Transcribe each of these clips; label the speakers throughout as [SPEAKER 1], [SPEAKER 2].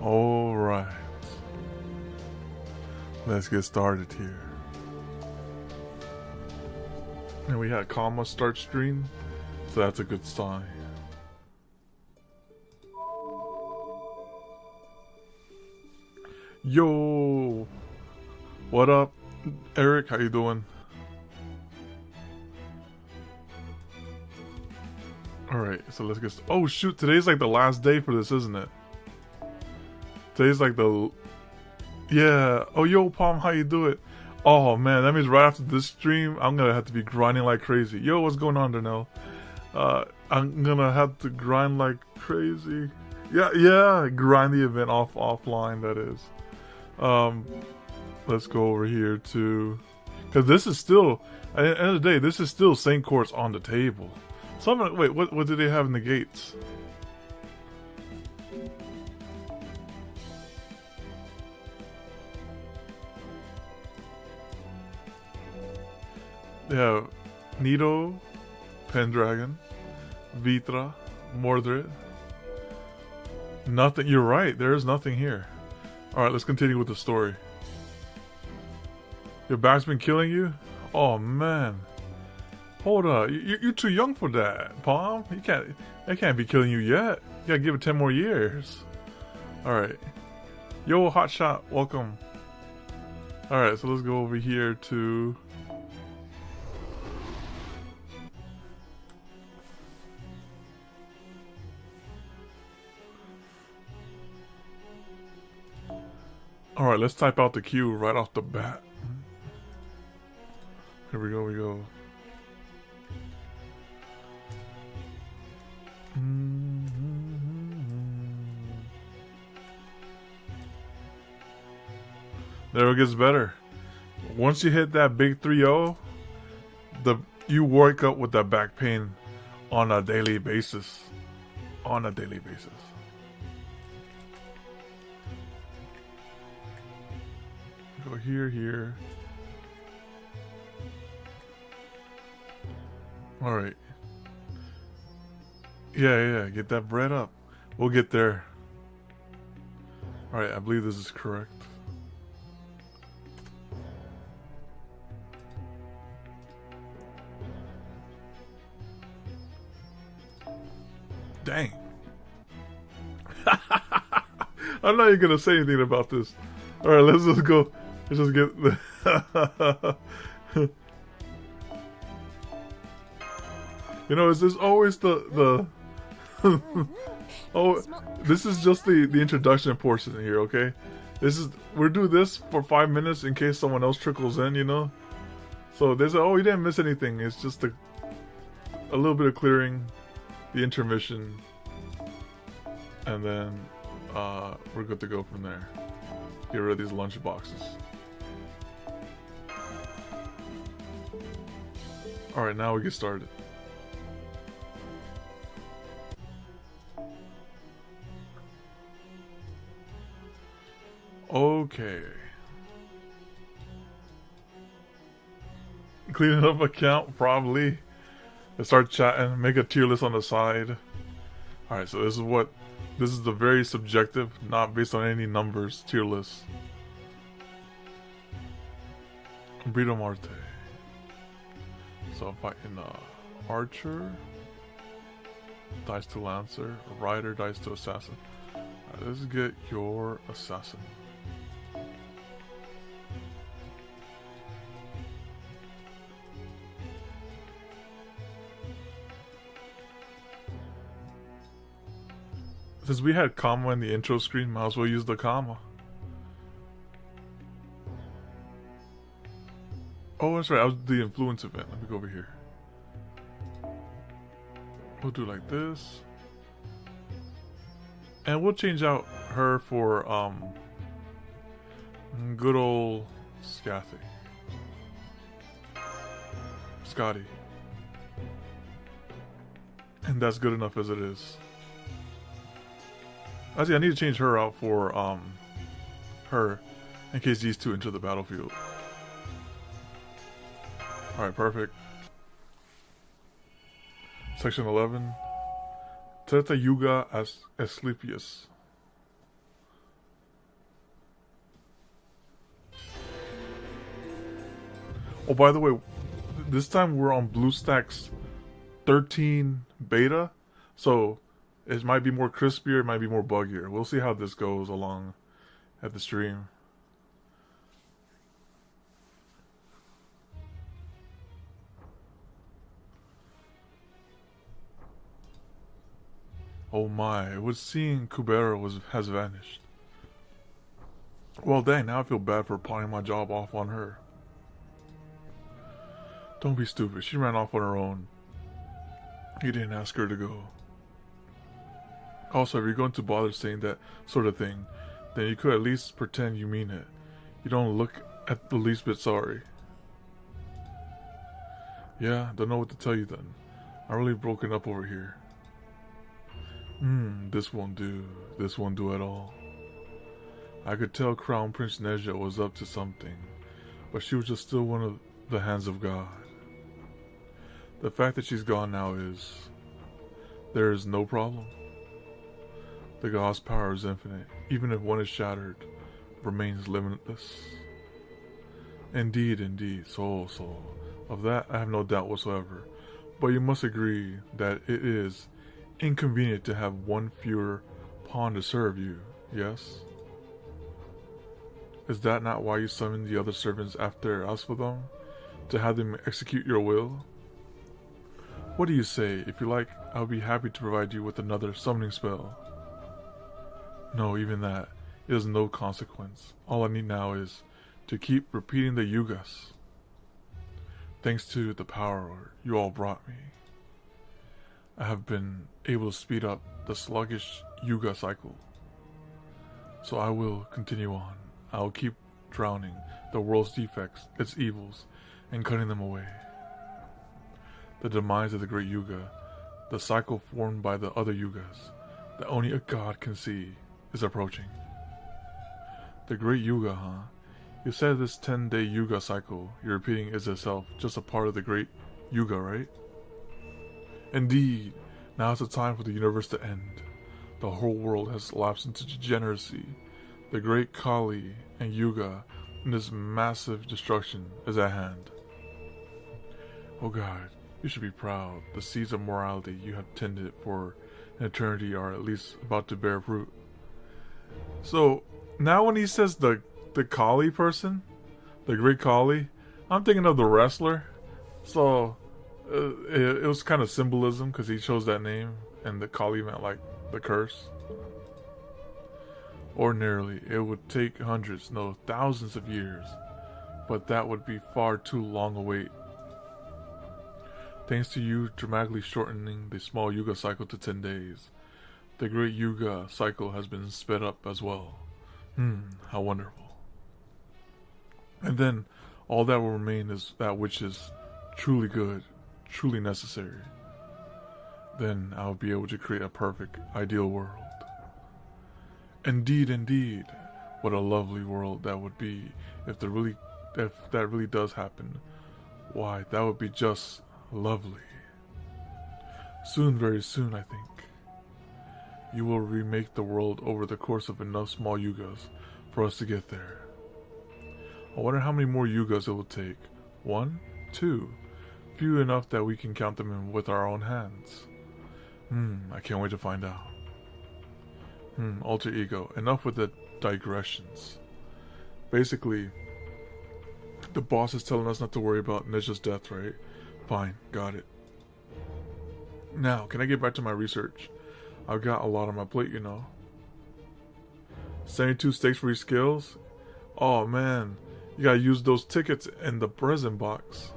[SPEAKER 1] All right. Let's get started here. And we had comma start stream, so that's a good sign. Yo, what up, Eric? How you doing? All right, so let's get. Oh shoot, today's like the last day for this, isn't it? Today's like the. Yeah. Oh yo, Palm, how you do it? Oh man, that means right after this stream, I'm gonna have to be grinding like crazy. Yo, what's going on, Darnell? I'm gonna have to grind like crazy. Yeah, grind the event offline. That is. Let's go over here to, because this is still, at the end of the day, this is still Saint Courts on the table. Wait, what do they have in the gates? They have Nido, Pendragon, Vitra, Mordred. Nothing. You're right. There is nothing here. All right, let's continue with the story. Your back's been killing you? Oh man. Hold up. You're too young for that, Palm. That can't be killing you yet. You gotta give it 10 more years. All right. Yo, Hotshot, welcome. All right, so let's go over here to. Alright, let's type out the Q right off the bat. Here we go, There it gets better. Once you hit that big 3-0, you wake up with that back pain on a daily basis. Go here. Alright. Yeah, get that bread up. We'll get there. Alright, I believe this is correct. Dang. I'm not even gonna say anything about this. Alright, let's just go. Let's just get the You know, is this always the Oh, this is just the introduction portion here, okay? We're doing this for 5 minutes in case someone else trickles in, you know? So there's you didn't miss anything. It's just a little bit of clearing, the intermission, and then we're good to go from there. Get rid of these lunch boxes. Alright, now we get started. Okay. Cleaning up account, probably. Let's start chatting, make a tier list on the side. Alright, so this is the very subjective, not based on any numbers, tier list. Brito Marte. So I'm fighting Archer. Dies to Lancer. Rider dies to Assassin. Alright, let's get your Assassin. Since we had comma in the intro screen, might as well use the comma. Oh, that's right. I was the influence event. Let me go over here. We'll do like this. And we'll change out her for good old Scotty. And that's good enough as it is. Actually, I need to change her out for her in case these two enter the battlefield. Alright, perfect. Section 11. Treta Yuga as Asclepius. Oh, by the way, this time we're on BlueStacks 13 beta, so it might be more crispier, it might be more buggier. We'll see how this goes along at the stream. Oh my, it was seeing Kubera has vanished. Well dang, now I feel bad for pawning my job off on her. Don't be stupid, she ran off on her own. You didn't ask her to go. Also, if you're going to bother saying that sort of thing, then you could at least pretend you mean it. You don't look at the least bit sorry. Yeah, don't know what to tell you then. I'm really broken up over here. This won't do. This won't do at all. I could tell Crown Prince Neja was up to something, but she was just still one of the hands of God. The fact that she's gone now is... there is no problem. The God's power is infinite. Even if one is shattered, remains limitless. Indeed, indeed, so. Of that, I have no doubt whatsoever. But you must agree that it is inconvenient to have one fewer pawn to serve you, yes? Is that not why you summoned the other servants after Asfodon? To have them execute your will? What do you say? If you like, I'll be happy to provide you with another summoning spell. No, even that. It is no consequence. All I need now is to keep repeating the yugas. Thanks to the power you all brought me, I have been able to speed up the sluggish yuga cycle. So I will continue on. I will keep drowning the world's defects, its evils, and cutting them away. The demise of the great yuga, the cycle formed by the other yugas, that only a god can see, is approaching. The great yuga, huh? You said this 10-day yuga cycle you're repeating is itself just a part of the great yuga, right? Indeed, now is the time for the universe to end. The whole world has lapsed into degeneracy. The great Kali and Yuga and this massive destruction is at hand. Oh God, you should be proud. The seeds of morality you have tended for an eternity are at least about to bear fruit. So, now when he says the Kali person, the great Kali, I'm thinking of the wrestler. So, it was kind of symbolism because he chose that name, and the Kali meant like the curse. Ordinarily, it would take hundreds, no, thousands of years, but that would be far too long a wait. Thanks to you dramatically shortening the small Yuga cycle to 10 days, the great Yuga cycle has been sped up as well. How wonderful. And then, all that will remain is that which is truly good, truly necessary. Then I'll be able to create a perfect, ideal world. Indeed, indeed. What a lovely world that would be if that really does happen. Why, that would be just lovely. Soon, very soon, I think. You will remake the world over the course of enough small yugas for us to get there. I wonder how many more yugas it will take. 1? 2? Few enough that we can count them in with our own hands. I can't wait to find out. Alter ego. Enough with the digressions. Basically, the boss is telling us not to worry about Neja's death, right? Fine, got it. Now, can I get back to my research? I've got a lot on my plate, you know. 72 stakes for your skills? Oh man, you gotta use those tickets in the present box.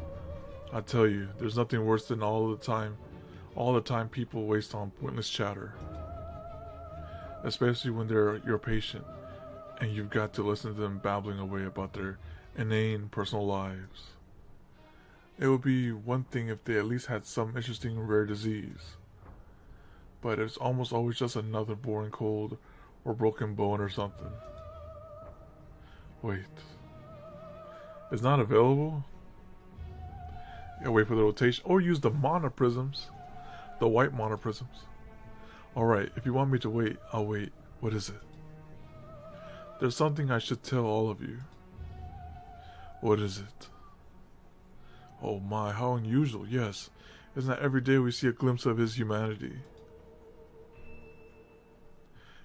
[SPEAKER 1] I tell you, there's nothing worse than all the time people waste on pointless chatter. Especially when they're your patient, and you've got to listen to them babbling away about their inane personal lives. It would be one thing if they at least had some interesting rare disease. But it's almost always just another boring cold or broken bone or something. Wait. It's not available? Yeah, wait for the rotation. Or use the monoprisms. The white monoprisms. Alright, if you want me to wait, I'll wait. What is it? There's something I should tell all of you. What is it? Oh my, how unusual, yes. Isn't that every day we see a glimpse of his humanity?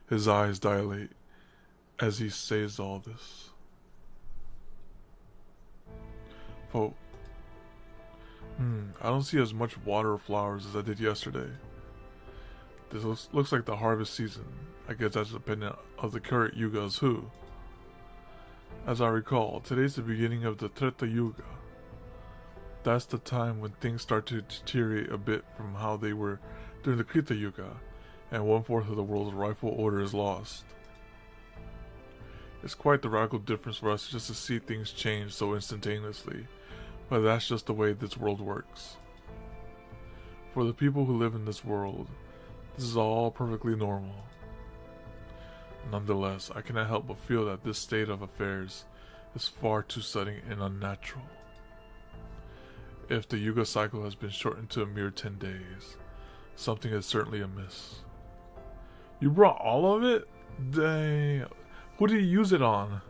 [SPEAKER 1] His eyes dilate as he says all this. Oh. I don't see as much water or flowers as I did yesterday. This looks like the harvest season. I guess that's dependent of the current yuga as who. As I recall, today's the beginning of the Treta Yuga. That's the time when things start to deteriorate a bit from how they were during the Krita Yuga, and 1/4 of the world's rightful order is lost. It's quite the radical difference for us just to see things change so instantaneously, but that's just the way this world works. For the people who live in this world, this is all perfectly normal. Nonetheless, I cannot help but feel that this state of affairs is far too sudden and unnatural. If the Yuga cycle has been shortened to a mere 10 days, something is certainly amiss. You brought all of it? Dang. Who did you use it on?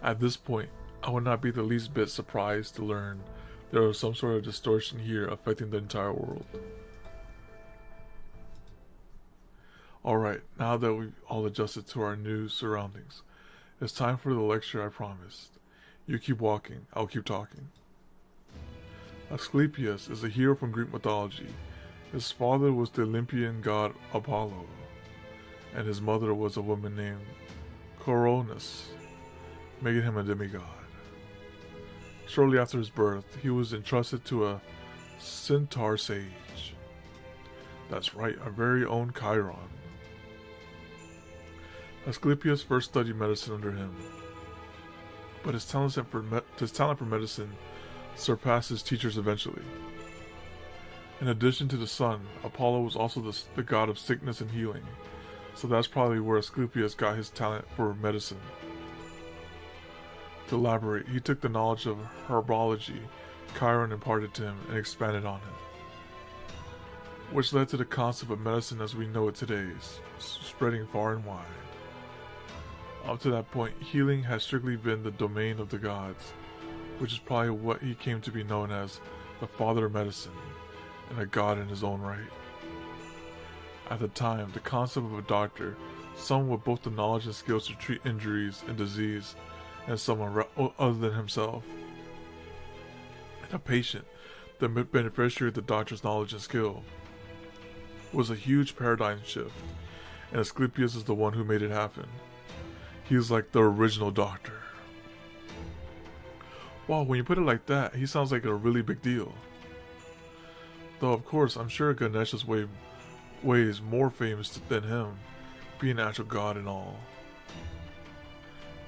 [SPEAKER 1] At this point, I would not be the least bit surprised to learn there was some sort of distortion here affecting the entire world. Alright, now that we've all adjusted to our new surroundings, it's time for the lecture I promised. You keep walking, I'll keep talking. Asclepius is a hero from Greek mythology. His father was the Olympian god Apollo, and his mother was a woman named Coronis, making him a demigod. Shortly after his birth, he was entrusted to a centaur sage. That's right, our very own Chiron. Asclepius first studied medicine under him, but his talent for medicine surpassed his teachers eventually. In addition to the sun, Apollo was also the god of sickness and healing, so that's probably where Asclepius got his talent for medicine. To elaborate, he took the knowledge of herbology Chiron imparted to him and expanded on it, which led to the concept of medicine as we know it today, spreading far and wide. Up to that point, healing has strictly been the domain of the gods, which is probably what he came to be known as the father of medicine, and a god in his own right. At the time, the concept of a doctor, someone with both the knowledge and skills to treat injuries and disease, and someone other than himself. And a patient, the beneficiary of the doctor's knowledge and skill, was a huge paradigm shift, and Asclepius is the one who made it happen. He was like the original doctor. Wow, when you put it like that, he sounds like a really big deal. Though of course, I'm sure Ganesh is way more famous than him, being an actual god and all.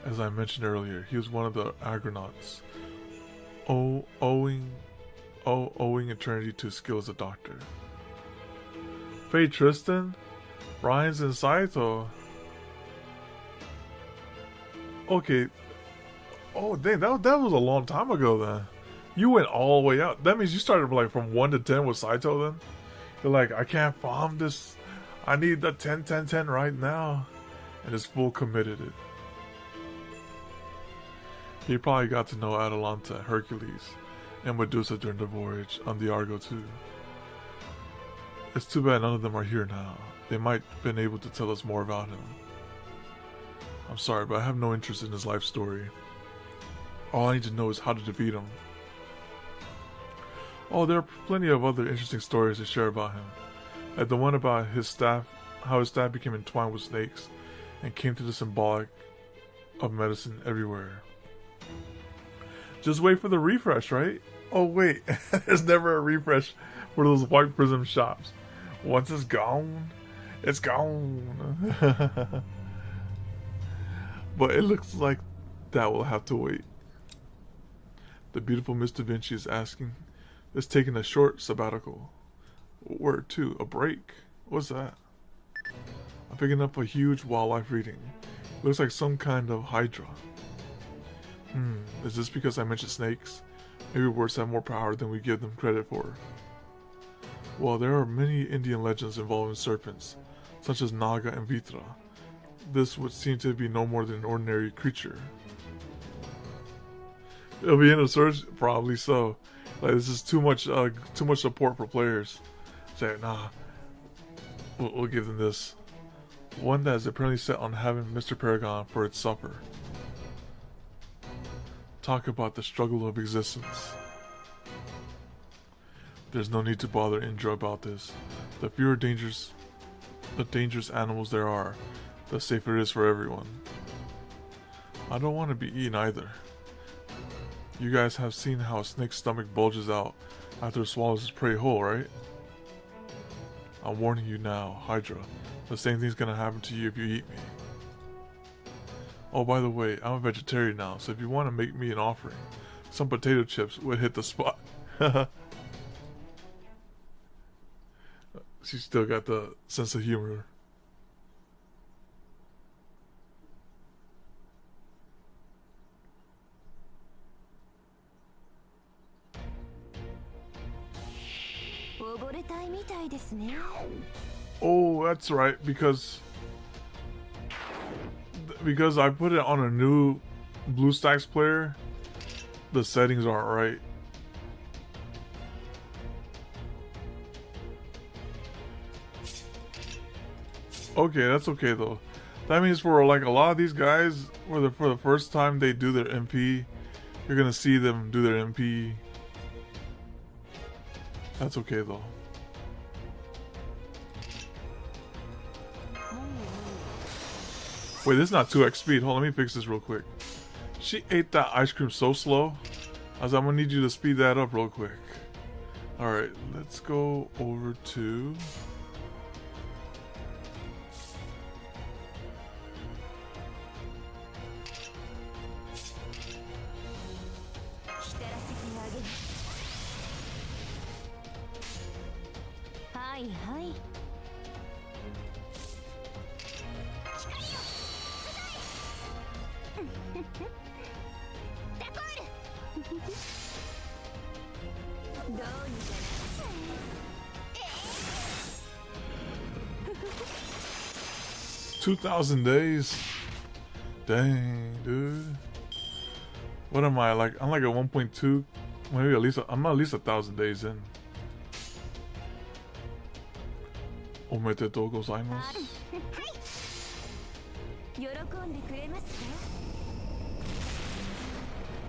[SPEAKER 1] As I mentioned earlier, he was one of the Argonauts, owing eternity to his skill as a doctor. Faye Tristan, Ryan's and Saito. Okay. Oh dang, that was a long time ago then. You went all the way out. That means you started like from 1 to 10 with Saito then? You're like, I can't farm this. I need the 10, 10, 10 right now. And it's full committed it. He probably got to know Atalanta, Hercules, and Medusa during the voyage on the Argo too. It's too bad none of them are here now. They might have been able to tell us more about him. I'm sorry, but I have no interest in his life story. All I need to know is how to defeat him. Oh, there are plenty of other interesting stories to share about him. Like the one about his staff, how his staff became entwined with snakes and came to the symbolic of medicine everywhere. Just wait for the refresh, right? Oh wait, there's never a refresh for those white prism shops. Once it's gone, it's gone. But it looks like that will have to wait. The beautiful Miss Da Vinci is asking, is taking a short sabbatical. Word 2, a break. What's that? I'm picking up a huge wildlife reading. Looks like some kind of hydra. Is this because I mentioned snakes? Maybe words have more power than we give them credit for. Well, there are many Indian legends involving serpents, such as Naga and Vitra. This would seem to be no more than an ordinary creature. It'll be in a search, probably so. Like this is too much support for players. Say nah, we'll give them this. One that is apparently set on having Mr. Paragon for its supper. Talk about the struggle of existence. There's no need to bother Indra about this. The fewer dangerous animals there are, the safer it is for everyone. I don't want to be eaten either. You guys have seen how a snake's stomach bulges out after it swallows its prey whole, right? I'm warning you now, Hydra. The same thing's gonna happen to you if you eat me. Oh, by the way, I'm a vegetarian now, so if you want to make me an offering, some potato chips would hit the spot. She still got the sense of humor. Oh, that's right, because I put it on a new BlueStacks player, the settings aren't right. Okay, that's okay though. That means for like a lot of these guys, for the first time they do their MP, you're gonna see them do their MP. That's okay though. Wait, this is not 2x speed. Hold on, let me fix this real quick. She ate that ice cream so slow. I'm gonna need you to speed that up real quick. Alright, let's go over to... $2,000 days. Dang, dude. What am I like? I'm like a 1.2. Maybe at least I'm at least 1,000 days in. Omedetou gozaimasu.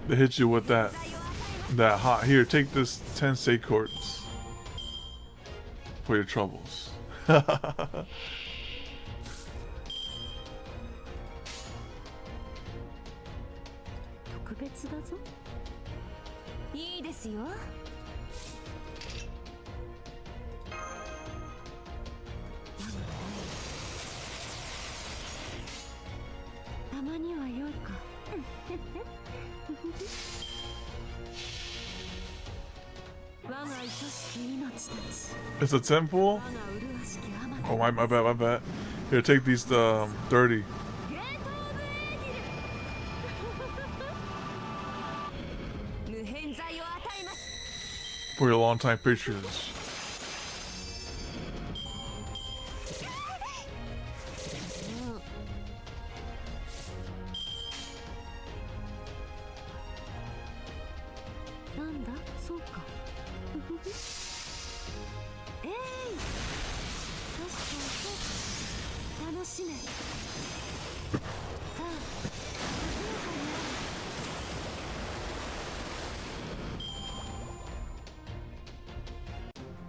[SPEAKER 1] They hit you with that hot. Here, take this 10 Seikors for your troubles. It's a temple? Oh, my bad. Here, take these 30. For your longtime patrons.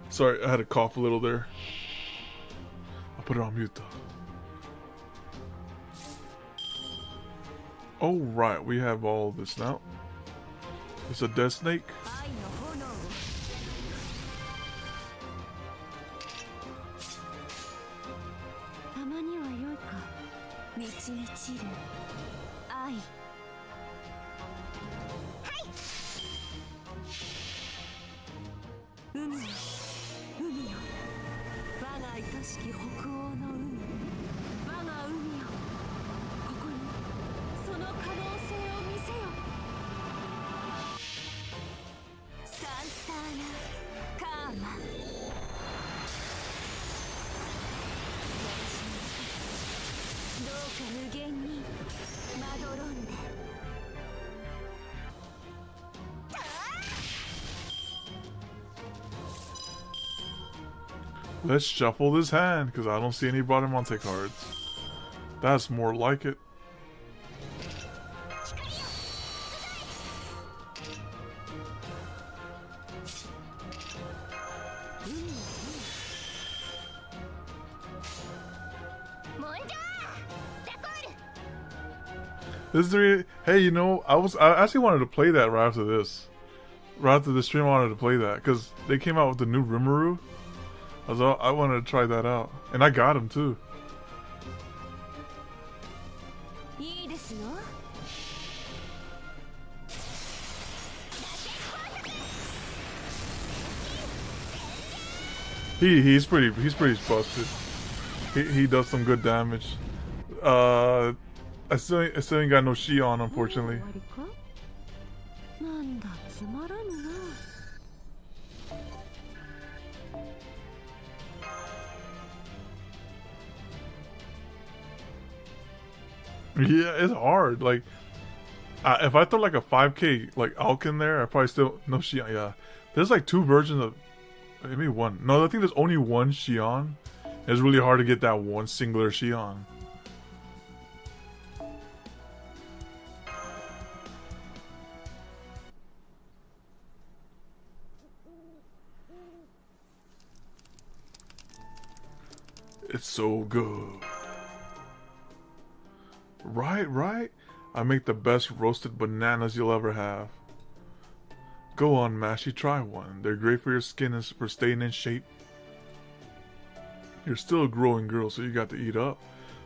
[SPEAKER 1] Sorry, I had to cough a little there. I'll put it on mute though. Oh right, we have all this now. It's a death snake. Let's shuffle this hand, because I don't see any Bradamante cards. That's more like it. This is the, hey, you know, I actually wanted to play that right after this. Right after the stream, I wanted to play that because they came out with the new Rimuru. I wanted to try that out, and I got him too. He's pretty busted. He does some good damage. I still ain't got no Shion, unfortunately. Yeah, it's hard. Like, if I throw like a 5k like Alk in there, I probably still no Shion. Yeah, there's like two versions of, maybe one. No, I think there's only one Shion. It's really hard to get that one singular Shion. It's so good. Right? I make the best roasted bananas you'll ever have. Go on, Mashy, try one. They're great for your skin and for staying in shape. You're still a growing girl, so you got to eat up.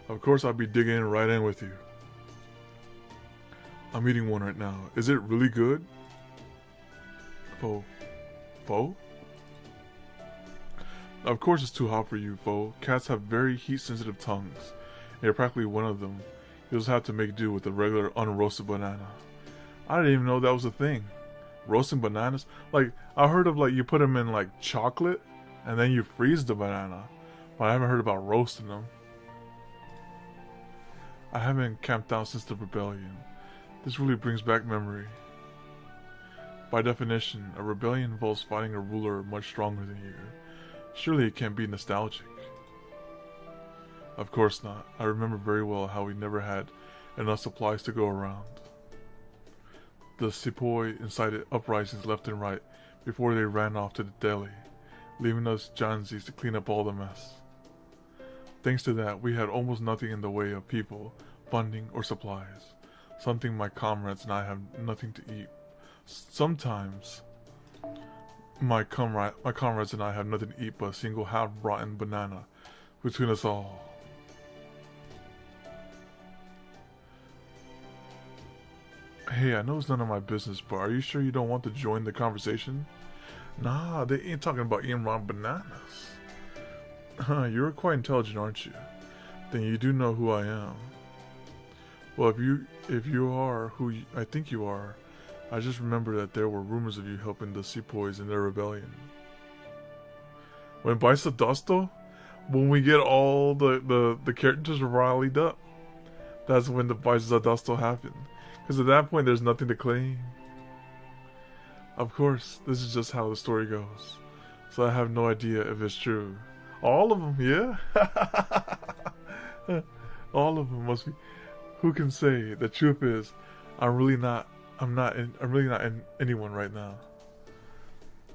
[SPEAKER 1] Of course, I'll be digging right in with you. I'm eating one right now. Is it really good? Fo? Of course it's too hot for you, Fo. Cats have very heat-sensitive tongues. You're practically one of them. You'll just have to make do with a regular unroasted banana. I didn't even know that was a thing. Roasting bananas? Like, I heard of like you put them in like chocolate and then you freeze the banana. But I haven't heard about roasting them. I haven't camped out since the rebellion. This really brings back memory. By definition, a rebellion involves fighting a ruler much stronger than you. Surely it can't be nostalgic. Of course not. I remember very well how we never had enough supplies to go around. The sepoy incited uprisings left and right before they ran off to the Delhi, leaving us Janzis to clean up all the mess. Thanks to that, we had almost nothing in the way of people, funding, or supplies. Something my comrades and I have nothing to eat. Sometimes my comrades and I have nothing to eat but a single half-rotten banana between us all. Hey, I know it's none of my business, but are you sure you don't want to join the conversation? Nah, they ain't talking about eating raw bananas. You're quite intelligent, aren't you? Then you do know who I am. Well, if you are who I think you are, I just remember that there were rumors of you helping the sepoys in their rebellion. When Baisa Dosto? When we get all the characters rallied up. That's when the Baisa Dosto happened. Because at that point there's nothing to claim. Of course, this is just how the story goes. So I have no idea if it's true. All of them, yeah? All of them must be. Who can say? The truth is, I'm really not in anyone right now.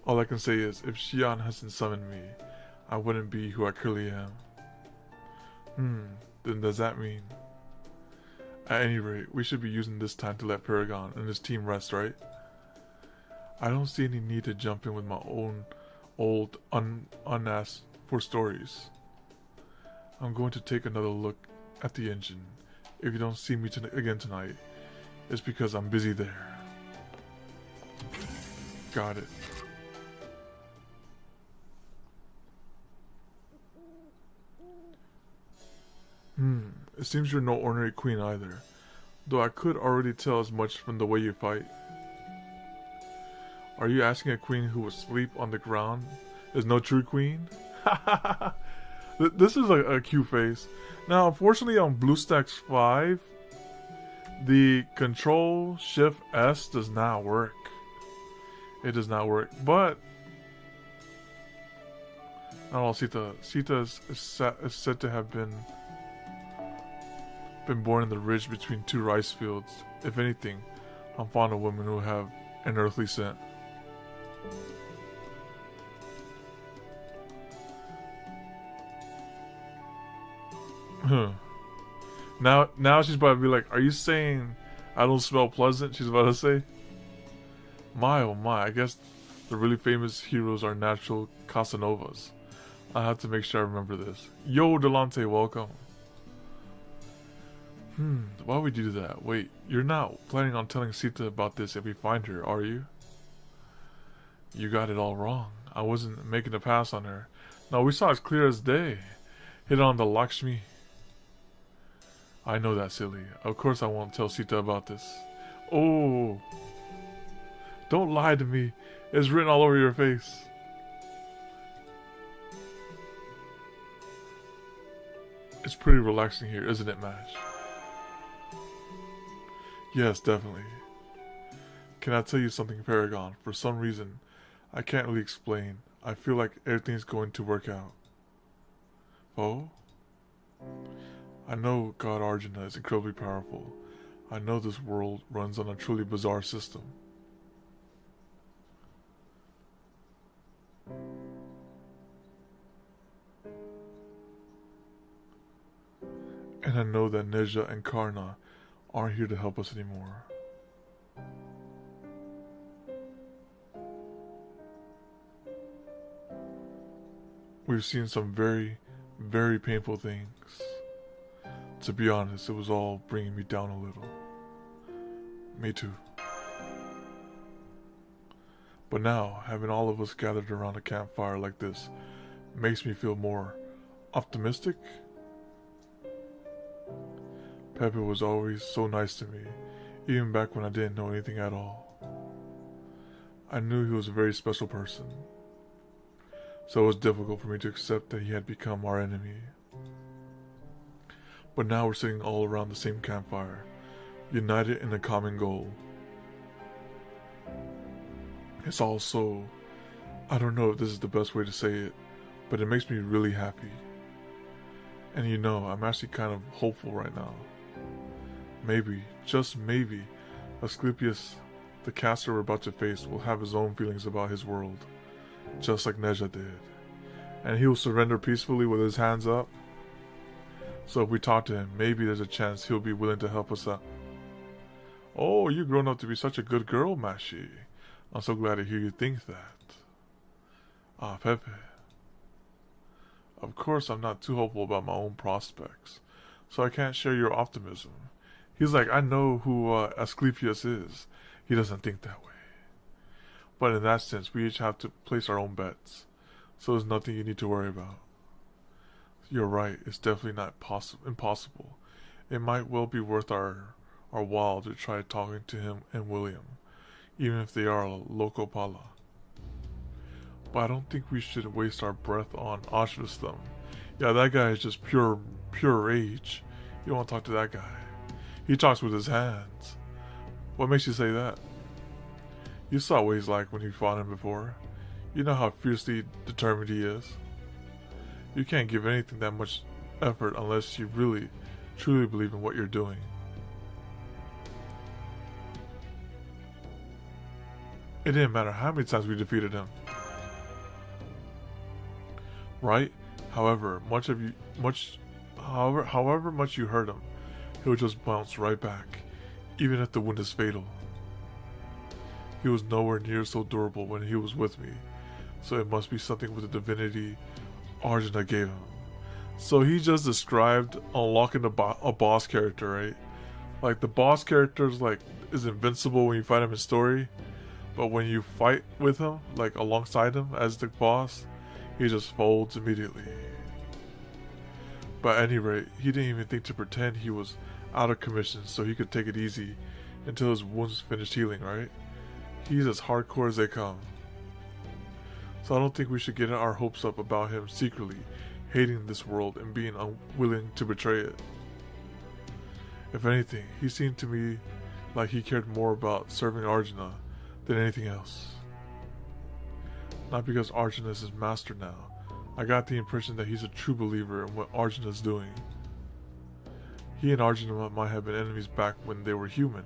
[SPEAKER 1] All I can say is, if Shion hasn't summoned me, I wouldn't be who I currently am. Then does that mean? At any rate, we should be using this time to let Paragon and his team rest, right? I don't see any need to jump in with my own old, unasked for stories. I'm going to take another look at the engine. If you don't see me again tonight, it's because I'm busy there. Got it. It seems you're no ordinary queen either. Though I could already tell as much from the way you fight. Are you asking a queen who would sleep on the ground is no true queen? This is a cute face. Now, unfortunately, on BlueStacks 5, the Control-Shift-S does not work. It does not work. But Not all Sita. Sita is said to have been born in the ridge between two rice fields. If anything, I'm fond of women who have an earthly scent. Now she's about to be like, are you saying I don't smell pleasant? She's about to say. My oh my, I guess the really famous heroes are natural Casanovas. I have to make sure I remember this. Yo, Delante, welcome. Why would you do that? Wait, you're not planning on telling Sita about this if we find her, are you? You got it all wrong. I wasn't making a pass on her. No, we saw it as clear as day. Hit on the Lakshmi. I know that, silly. Of course I won't tell Sita about this. Oh. Don't lie to me. It's written all over your face. It's pretty relaxing here, isn't it, Mash? Yes, definitely. Can I tell you something, Paragon? For some reason, I can't really explain. I feel like everything's going to work out. Oh? I know God Arjuna is incredibly powerful. I know this world runs on a truly bizarre system. And I know that Neja and Karna aren't here to help us anymore. We've seen some very, very painful things. To be honest, it was all bringing me down a little. Me too. But now, having all of us gathered around a campfire like this makes me feel more optimistic. Pepe was always so nice to me, even back when I didn't know anything at all. I knew he was a very special person, so it was difficult for me to accept that he had become our enemy. But now we're sitting all around the same campfire, united in a common goal. It's all so... I don't know if this is the best way to say it, but it makes me really happy. And you know, I'm actually kind of hopeful right now. Maybe, just maybe, Asclepius, the caster we're about to face, will have his own feelings about his world, just like Neja did. And he will surrender peacefully with his hands up. So if we talk to him, maybe there's a chance he'll be willing to help us out. Oh, you've grown up to be such a good girl, Mashi. I'm so glad to hear you think that. Ah, Pepe. Of course, I'm not too hopeful about my own prospects, so I can't share your optimism. He's like, I know who Asclepius is. He doesn't think that way. But in that sense, we each have to place our own bets, so there's nothing you need to worry about. You're right, it's definitely not impossible. It might well be worth our while to try talking to him and William, even if they are a loco pala. But I don't think we should waste our breath on Ashvastham. Yeah, that guy is just pure rage. You don't want to talk to that guy. He talks with his hands. What makes you say that? You saw what he's like when you fought him before. You know how fiercely determined he is. You can't give anything that much effort unless you really, truly believe in what you're doing. It didn't matter how many times we defeated him. Right? However much you hurt him, he'll just bounce right back, even if the wound is fatal. He was nowhere near so durable when he was with me, so it must be something with the divinity Arjuna gave him. So he just described unlocking a boss character, right? Like the boss character is invincible when you fight him in story, but when you fight with him, like alongside him as the boss, he just folds immediately. But at any rate, he didn't even think to pretend he was out of commission so he could take it easy until his wounds finished healing, right? He's as hardcore as they come. So I don't think we should get our hopes up about him secretly hating this world and being unwilling to betray it. If anything, he seemed to me like he cared more about serving Arjuna than anything else. Not because Arjuna is his master now, I got the impression that he's a true believer in what Arjuna's doing. He and Arjuna might have been enemies back when they were human,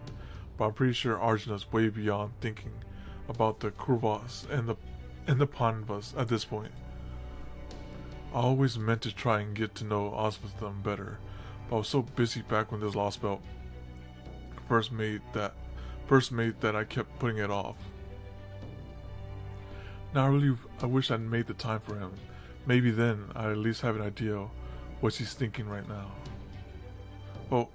[SPEAKER 1] but I'm pretty sure Arjuna's way beyond thinking about the Kauravas and the Pandavas at this point. I always meant to try and get to know Osvatham better, but I was so busy back when this Lostbelt first made that I kept putting it off. Now I wish I'd made the time for him. Maybe then I'd at least have an idea what he's thinking right now. Oh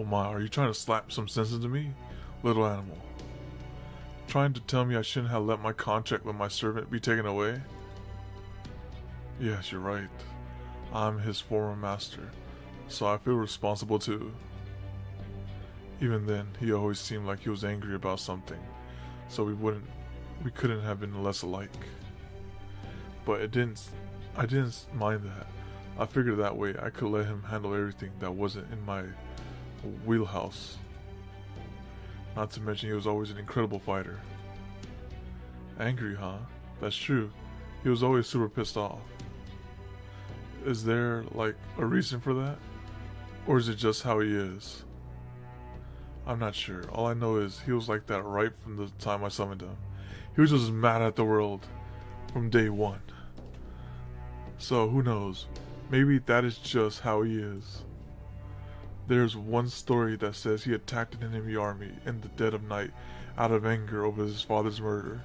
[SPEAKER 1] my, are you trying to slap some sense into me, little animal? Trying to tell me I shouldn't have let my contract with my servant be taken away? Yes, you're right. I'm his former master, so I feel responsible too. Even then, he always seemed like he was angry about something, so we couldn't have been less alike. But I didn't mind that. I figured that way I could let him handle everything that wasn't in my wheelhouse. Not to mention he was always an incredible fighter. Angry, huh? That's true. He was always super pissed off. Is there, like, a reason for that? Or is it just how he is? I'm not sure. All I know is he was like that right from the time I summoned him. He was just mad at the world from day one. So who knows? Maybe that is just how he is. There's one story that says he attacked an enemy army in the dead of night out of anger over his father's murder.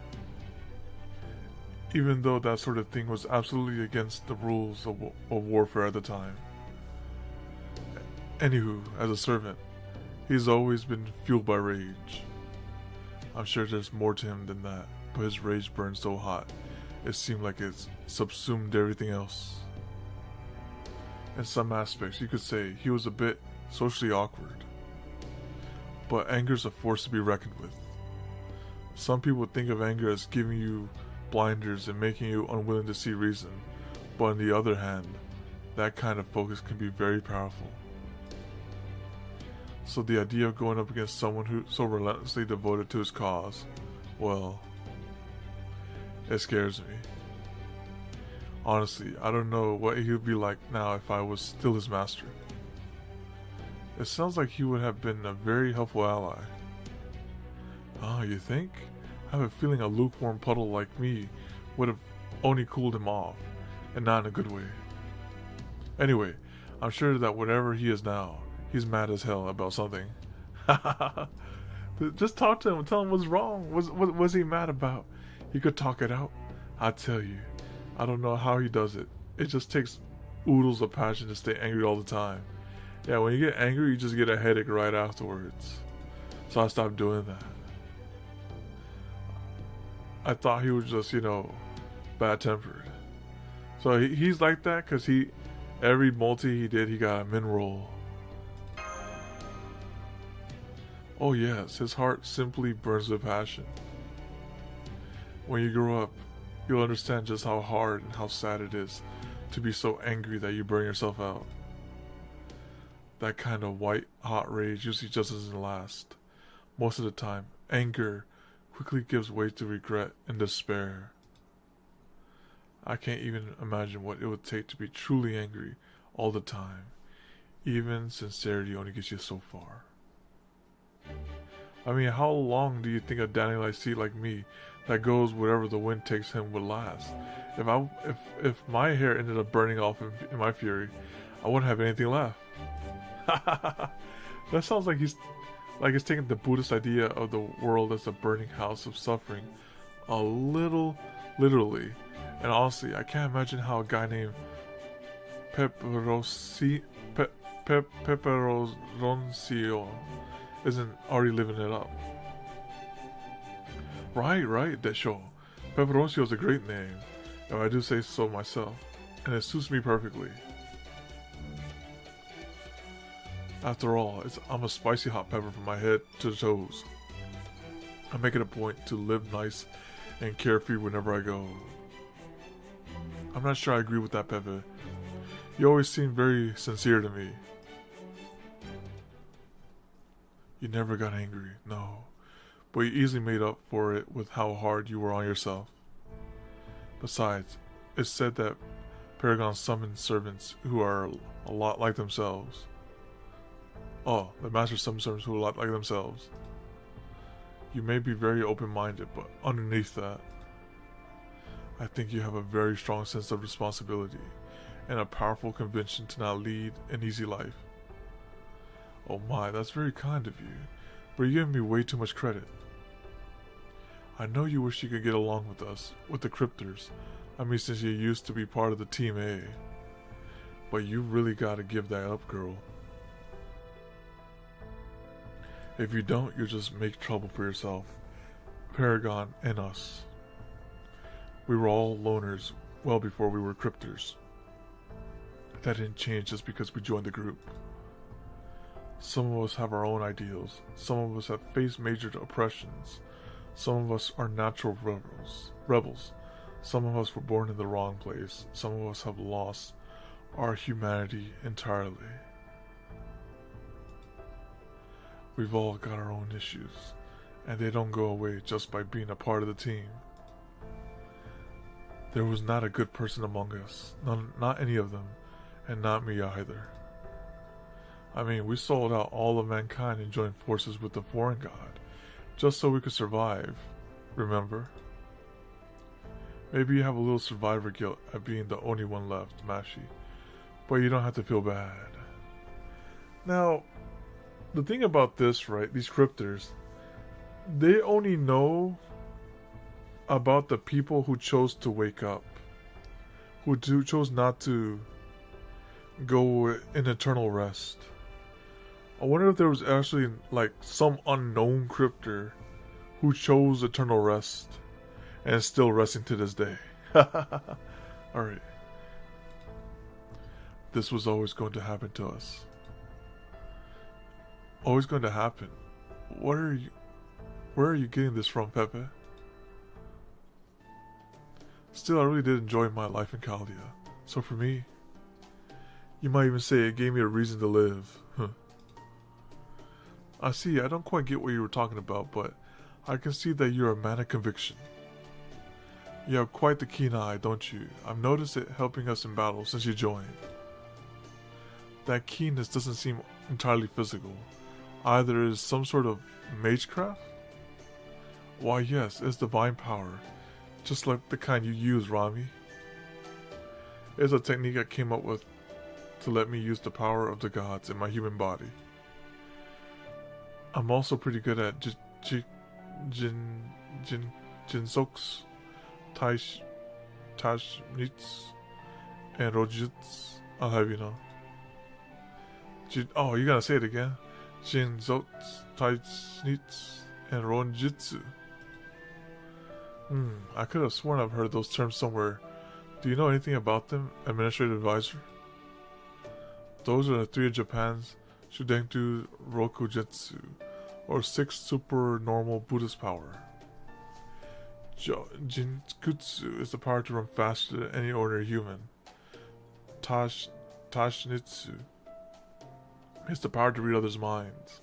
[SPEAKER 1] Even though that sort of thing was absolutely against the rules of warfare at the time. Anywho, as a servant, he's always been fueled by rage. I'm sure there's more to him than that, but his rage burned so hot, it seemed like it's subsumed everything else. In some aspects, you could say he was a bit socially awkward. But anger's a force to be reckoned with. Some people think of anger as giving you blinders and making you unwilling to see reason, but on the other hand, that kind of focus can be very powerful. So the idea of going up against someone who's so relentlessly devoted to his cause, well, it scares me. Honestly, I don't know what he would be like now if I was still his master. It sounds like he would have been a very helpful ally. Oh, you think? I have a feeling a lukewarm puddle like me would have only cooled him off, and not in a good way. Anyway, I'm sure that whatever he is now, he's mad as hell about something. Just talk to him and tell him what's wrong. What was he mad about? He could talk it out. I tell you, I don't know how he does it. It just takes oodles of passion to stay angry all the time. Yeah, when you get angry, you just get a headache right afterwards. So I stopped doing that. I thought he was just, bad-tempered. So he's like that because every multi he did, he got a min roll. Oh yes, his heart simply burns with passion. When you grow up, you'll understand just how hard and how sad it is to be so angry that you burn yourself out. That kind of white, hot rage usually just doesn't last. Most of the time, anger quickly gives way to regret and despair. I can't even imagine what it would take to be truly angry all the time. Even sincerity only gets you so far. I mean, how long do you think a dandelion seed like me that goes wherever the wind takes him would last? If my hair ended up burning off in my fury, I wouldn't have anything left. That sounds like he's taking the Buddhist idea of the world as a burning house of suffering a little literally. And honestly, I can't imagine how a guy named Pepperoncio isn't already living it up. Right, that show. Pepperoncio is a great name, if I do say so myself, and it suits me perfectly. After all, I'm a spicy hot pepper from my head to the toes. I make it a point to live nice and carefree whenever I go. I'm not sure I agree with that, Pepe. You always seem very sincere to me. You never got angry, no. But you easily made up for it with how hard you were on yourself. Besides, it's said that Paragon summons servants who are a lot like themselves. Oh, the master summons servants who are a lot like themselves. You may be very open-minded, but underneath that, I think you have a very strong sense of responsibility and a powerful conviction to not lead an easy life. Oh my, that's very kind of you, but you're giving me way too much credit. I know you wish you could get along with us, with the Cryptors. I mean, since you used to be part of the Team A. But you really gotta give that up, girl. If you don't, you'll just make trouble for yourself, Paragon, and us. We were all loners well before we were Cryptors. That didn't change just because we joined the group. Some of us have our own ideals. Some of us have faced major oppressions. Some of us are natural rebels. Some of us were born in the wrong place. Some of us have lost our humanity entirely. We've all got our own issues, and they don't go away just by being a part of the team. There was not a good person among us, not any of them, and not me either. I mean, we sold out all of mankind and joined forces with the foreign god, just so we could survive, remember? Maybe you have a little survivor guilt at being the only one left, Mashi, but you don't have to feel bad. Now, the thing about this, right, these Cryptors, they only know about the people who chose to wake up, who chose not to go in eternal rest. I wonder if there was actually like some unknown Cryptor who chose eternal rest and is still resting to this day. Alright. This was always going to happen to us. Always going to happen. Where are you getting this from, Pepe? Still, I really did enjoy my life in Caldia. So for me, you might even say it gave me a reason to live. I see, I don't quite get what you were talking about, but I can see that you're a man of conviction. You have quite the keen eye, don't you? I've noticed it helping us in battle since you joined. That keenness doesn't seem entirely physical. Either it is some sort of magecraft? Why yes, it's divine power. Just like the kind you use, Rami. It's a technique I came up with to let me use the power of the gods in my human body. I'm also pretty good at Jinsoks, Tashnits, and Rojits. I'll have you know. Oh, you gotta say it again. Jinsoks, Tashnits, and Ronjitsu. I could have sworn I've heard those terms somewhere. Do you know anything about them, Administrative Advisor? Those are the 3 of Japan's Shudenku Rokujutsu, or 6 super normal Buddhist power. Jinkutsu is the power to run faster than any ordinary human. Tashnitsu is the power to read others' minds.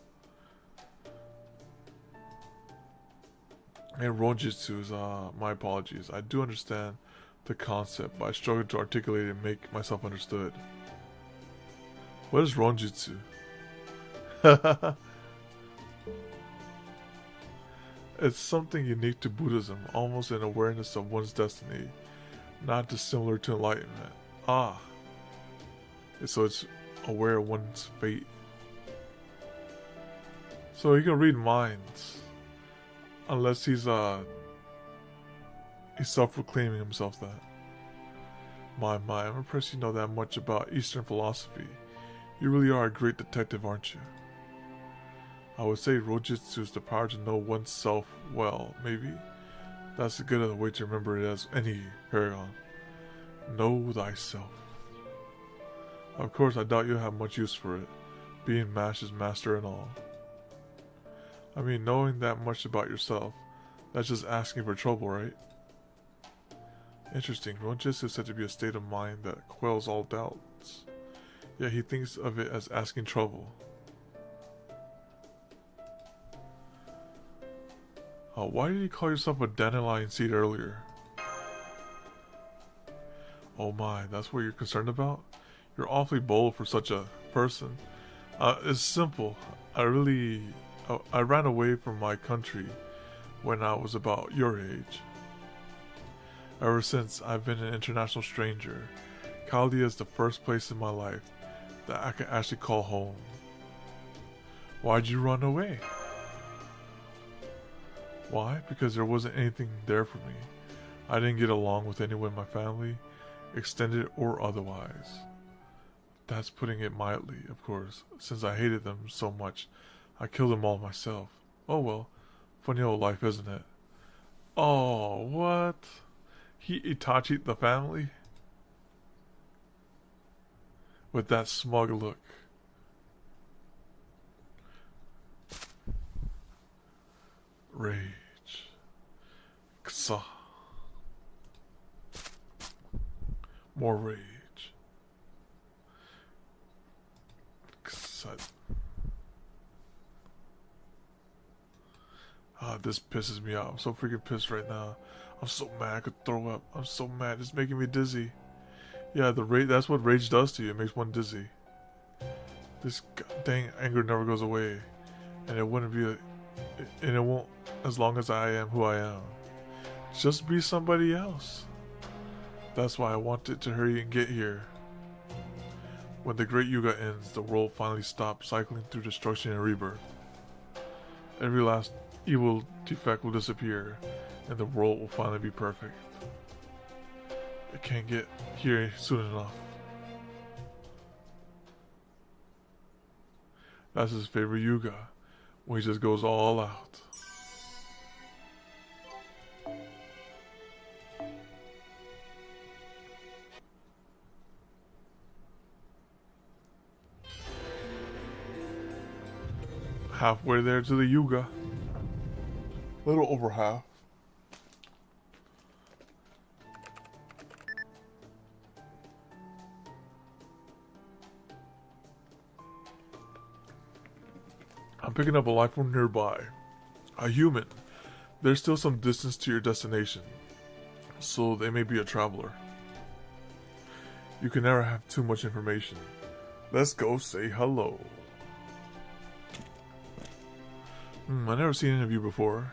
[SPEAKER 1] And Ronjitsu is, my apologies. I do understand the concept, but I struggle to articulate it and make myself understood. What is Ronjitsu? It's something unique to Buddhism, almost an awareness of one's destiny, not dissimilar to enlightenment. So it's aware of one's fate. So he can read minds. Unless he's self-proclaiming himself that. My, I'm impressed you know that much about Eastern philosophy. You really are a great detective, aren't you? I would say Rojitsu is the power to know oneself well, maybe. That's as good a way to remember it as any paragon. Know thyself. Of course, I doubt you'll have much use for it, being Mash's master and all. I mean, knowing that much about yourself, that's just asking for trouble, right? Interesting. Ronjitsu is said to be a state of mind that quells all doubts. Yet he thinks of it as asking trouble. Why did you call yourself a dandelion seed earlier? Oh my, that's what you're concerned about? You're awfully bold for such a person. It's simple. I ran away from my country when I was about your age. Ever since, I've been an international stranger. Chaldea is the first place in my life that I can actually call home. Why'd you run away? Why? Because there wasn't anything there for me. I didn't get along with anyone in my family, extended or otherwise. That's putting it mildly, of course. Since I hated them so much, I killed them all myself. Oh well, funny old life, isn't it? Oh, what? He Itachi the family? With that smug look. Rage. Ksa. More rage. Ksa. This pisses me off. I'm so freaking pissed right now. I'm so mad I could throw up. I'm so mad. It's making me dizzy. Yeah, that's what rage does to you. It makes one dizzy. This dang anger never goes away. And it won't as long as I am who I am. Just be somebody else. That's why I wanted to hurry and get here. When the Great Yuga ends, the world finally stops cycling through destruction and rebirth. Every last evil defect will disappear, and the world will finally be perfect. It can't get here soon enough. That's his favorite Yuga, when he just goes all out. Halfway there to the Yuga. A little over half. I'm picking up a life from nearby. A human. There's still some distance to your destination, so they may be a traveler. You can never have too much information. Let's go say hello. I've never seen any of you before.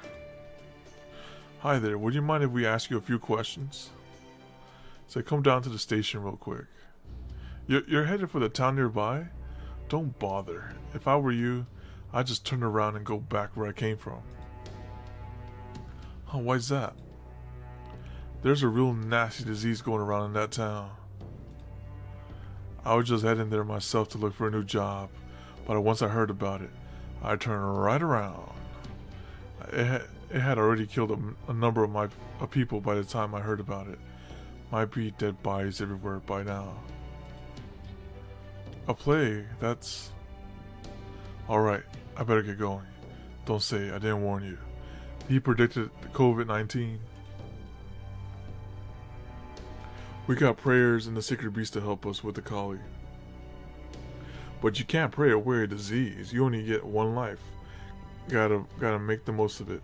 [SPEAKER 1] Hi there, would you mind if we ask you a few questions? So come down to the station real quick. You're headed for the town nearby? Don't bother. If I were you, I'd just turn around and go back where I came from. Oh, why's that? There's a real nasty disease going around in that town. I was just heading there myself to look for a new job, but once I heard about it, I turned right around. It had already killed a number of my people by the time I heard about it. Might be dead bodies everywhere by now. A plague, that's... Alright, I better get going. Don't say I didn't warn you. He predicted COVID-19. We got prayers and the Sacred Beast to help us with the Kali. But you can't pray away a disease. You only get one life. Gotta make the most of it.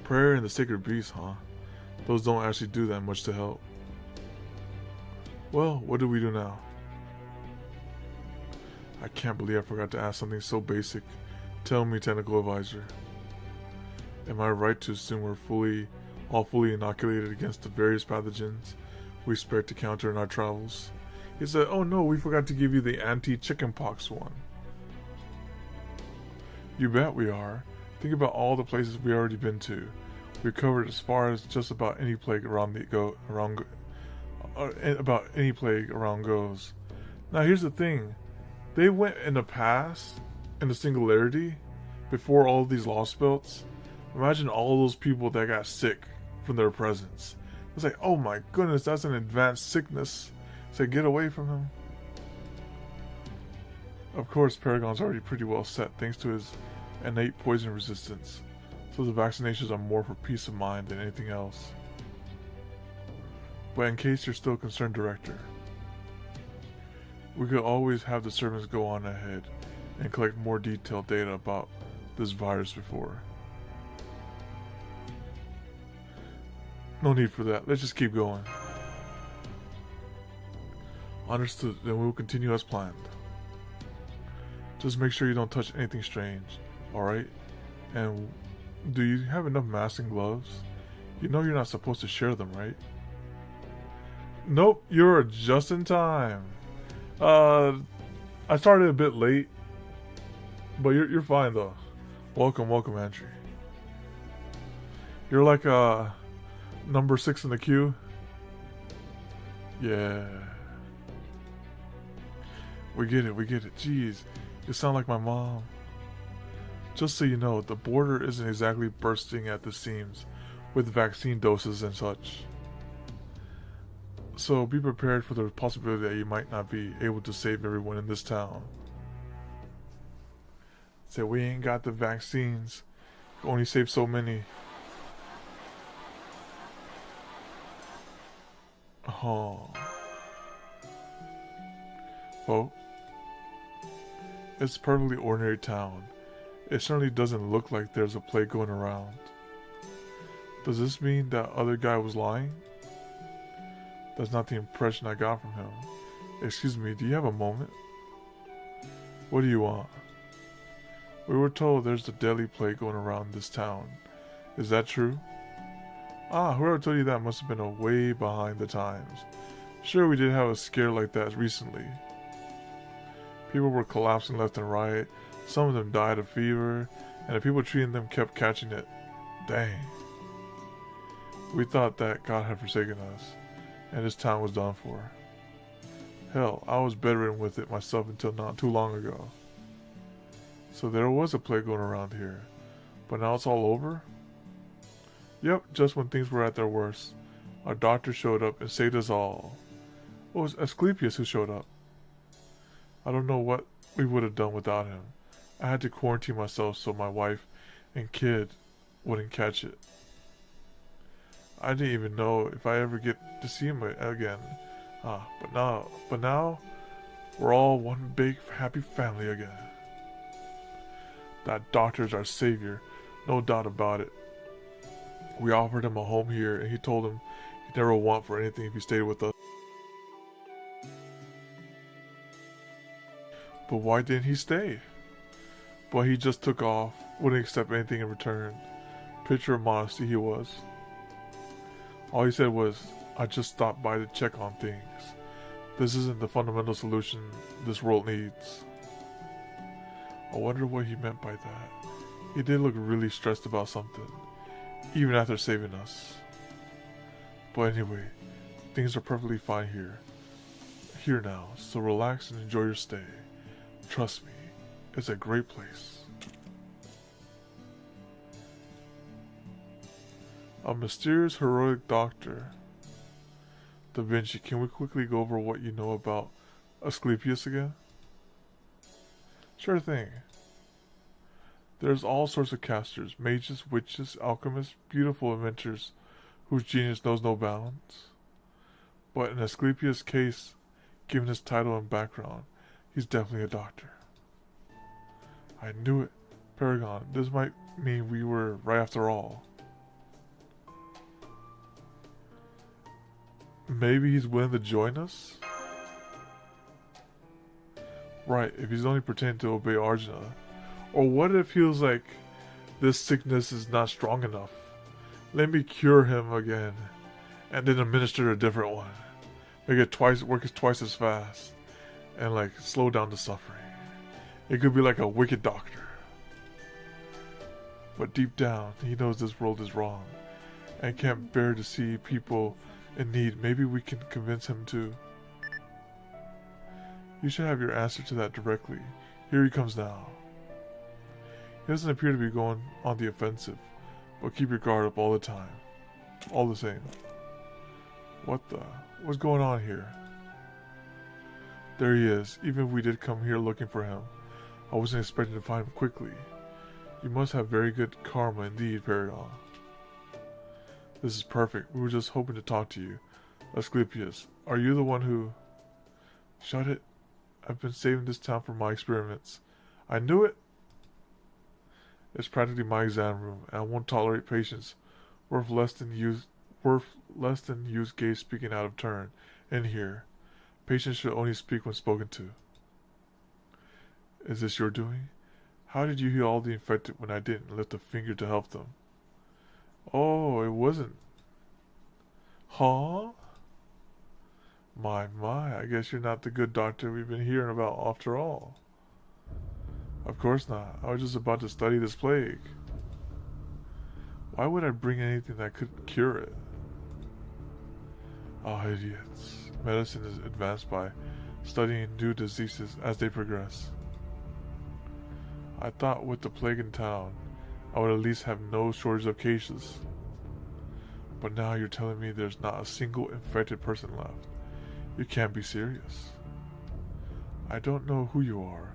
[SPEAKER 1] Prayer and the Sacred Beast, huh? Those don't actually do that much to help. Well, what do we do now? I can't believe I forgot to ask something so basic. Tell me, Technical Advisor. Am I right to assume we're all fully inoculated against the various pathogens we expect to counter in our travels? He said, oh no, we forgot to give you the anti-chickenpox one. You bet we are. Think about all the places we already been to. We've covered as far as just about any plague around goes. Now here's the thing. They went in the past, in the Singularity, before all of these Lostbelts. Imagine all those people that got sick from their presence. It's like, oh my goodness, that's an advanced sickness. So get away from him. Of course, Paragon's already pretty well set thanks to his innate poison resistance. So the vaccinations are more for peace of mind than anything else. But in case you're still concerned, Director, we could always have the servants go on ahead and collect more detailed data about this virus before. No need for that. Let's just keep going. Understood. Then we will continue as planned. Just make sure you don't touch anything strange. Alright? And do you have enough masks and gloves? You know you're not supposed to share them, right? Nope, you're just in time. I started a bit late, but you're fine though. Welcome, Andrew. You're like number 6 in the queue. Yeah. We get it. Jeez, you sound like my mom. Just so you know, the border isn't exactly bursting at the seams with vaccine doses and such. So be prepared for the possibility that you might not be able to save everyone in this town. Say we ain't got the vaccines. Only save so many. Oh. Well, it's a perfectly ordinary town. It certainly doesn't look like there's a plague going around. Does this mean that other guy was lying? That's not the impression I got from him. Excuse me, do you have a moment? What do you want? We were told there's a deadly plague going around this town. Is that true? Ah, whoever told you that must have been way behind the times. Sure, we did have a scare like that recently. People were collapsing left and right. Some of them died of fever, and the people treating them kept catching it. Dang. We thought that God had forsaken us, and this town was done for. Hell, I was bedridden with it myself until not too long ago. So there was a plague going around here, but now it's all over? Yep, just when things were at their worst. Our doctor showed up and saved us all. It was Asclepius who showed up. I don't know what we would have done without him. I had to quarantine myself so my wife and kid wouldn't catch it. I didn't even know if I ever get to see him again. But now, we're all one big happy family again. That doctor's our savior, no doubt about it. We offered him a home here, and he told him he'd never want for anything if he stayed with us. But why didn't he stay? But he just took off, wouldn't accept anything in return. Picture of modesty he was. All he said was, I just stopped by to check on things. This isn't the fundamental solution this world needs. I wonder what he meant by that. He did look really stressed about something, even after saving us. But anyway, things are perfectly fine here now, so relax and enjoy your stay. Trust me, it's a great place. A mysterious heroic doctor. Da Vinci, can we quickly go over what you know about Asclepius again? Sure thing. There's all sorts of casters, mages, witches, alchemists, beautiful inventors whose genius knows no bounds. But in Asclepius' case, given his title and background, he's definitely a doctor. I knew it. Paragon, this might mean we were right after all. Maybe he's willing to join us? Right, if he's only pretending to obey Arjuna. Or what if he was like, this sickness is not strong enough. Let me cure him again, and then administer a different one. Make it work twice as fast, and like slow down the suffering. It could be like a wicked doctor. But deep down, he knows this world is wrong, and can't bear to see people in need. Maybe we can convince him to. You should have your answer to that directly. Here he comes now. He doesn't appear to be going on the offensive, but keep your guard up all the time. All the same. What's going on here? There he is. Even if we did come here looking for him, I wasn't expecting to find him quickly. You must have very good karma indeed, Paragon. This is perfect. We were just hoping to talk to you. Asclepius, are you the one who... Shut it. I've been saving this town for my experiments. I knew it! It's practically my exam room, and I won't tolerate patients worth less than you worth less than use gaze speaking out of turn. In here, patients should only speak when spoken to. Is this your doing? How did you heal all the infected when I didn't lift a finger to help them? Oh, it wasn't. Huh? My, I guess you're not the good doctor we've been hearing about after all. Of course not. I was just about to study this plague. Why would I bring anything that could cure it? Oh, idiots. Medicine is advanced by studying new diseases as they progress. I thought with the plague in town, I would at least have no shortage of cases. But now you're telling me there's not a single infected person left. You can't be serious. I don't know who you are,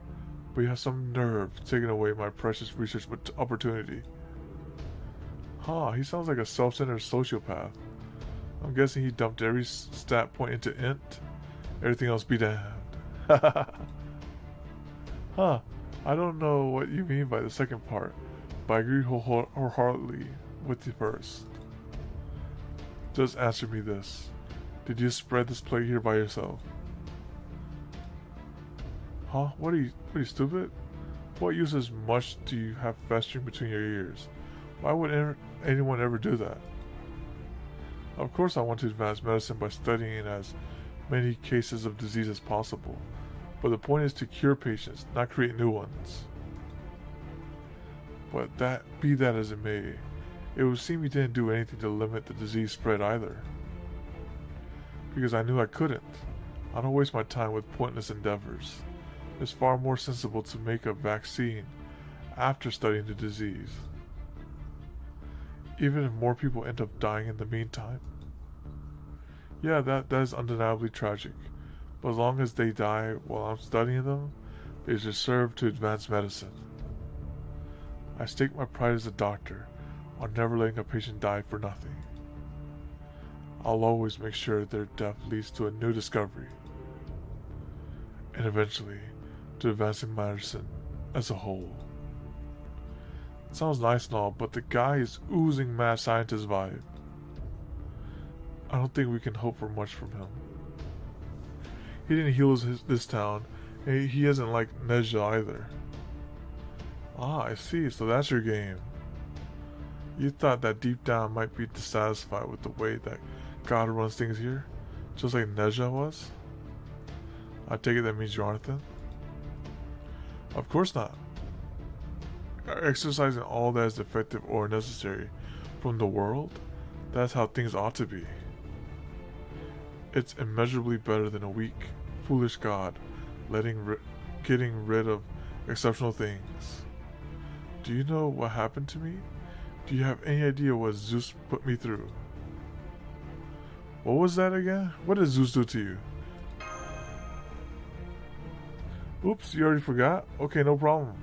[SPEAKER 1] but you have some nerve taking away my precious research opportunity. Huh, he sounds like a self-centered sociopath. I'm guessing he dumped every stat point into int. Everything else be damned. Huh, I don't know what you mean by the second part, but I agree wholeheartedly with the first. Just answer me this. Did you spread this plague here by yourself? Huh? What are you stupid? What use as much do you have festering between your ears? Why would anyone ever do that? Of course I want to advance medicine by studying as many cases of disease as possible. But the point is to cure patients, not create new ones. But be that as it may, it would seem you didn't do anything to limit the disease spread either. Because I knew I couldn't. I don't waste my time with pointless endeavors. It's far more sensible to make a vaccine after studying the disease. Even if more people end up dying in the meantime. Yeah, that is undeniably tragic. But as long as they die while I'm studying them, they should serve to advance medicine. I stake my pride as a doctor on never letting a patient die for nothing. I'll always make sure their death leads to a new discovery. And eventually, to advancing medicine as a whole. It sounds nice and all, but the guy is oozing mad scientist vibe. I don't think we can hope for much from him. He didn't heal this town, and he isn't like Nezha either. Ah, I see, so that's your game. You thought that deep down might be dissatisfied with the way that God runs things here, just like Nezha was? I take it that means you aren't then? Of course not. Exercising all that is effective or necessary from the world, that's how things ought to be. It's immeasurably better than a weak, foolish God getting rid of exceptional things. Do you know what happened to me? Do you have any idea what Zeus put me through? What was that again? What did Zeus do to you? Oops, you already forgot? Okay, no problem.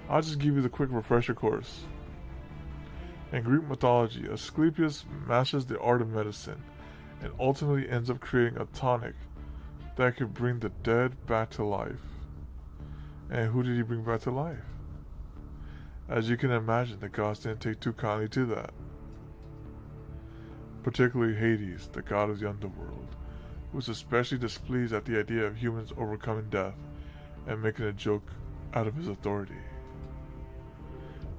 [SPEAKER 1] I'll just give you the quick refresher course. In Greek mythology, Asclepius masters the art of medicine and ultimately ends up creating a tonic that could bring the dead back to life. And who did he bring back to life? As you can imagine, the gods didn't take too kindly to that. Particularly Hades, the god of the underworld, who was especially displeased at the idea of humans overcoming death and making a joke out of his authority.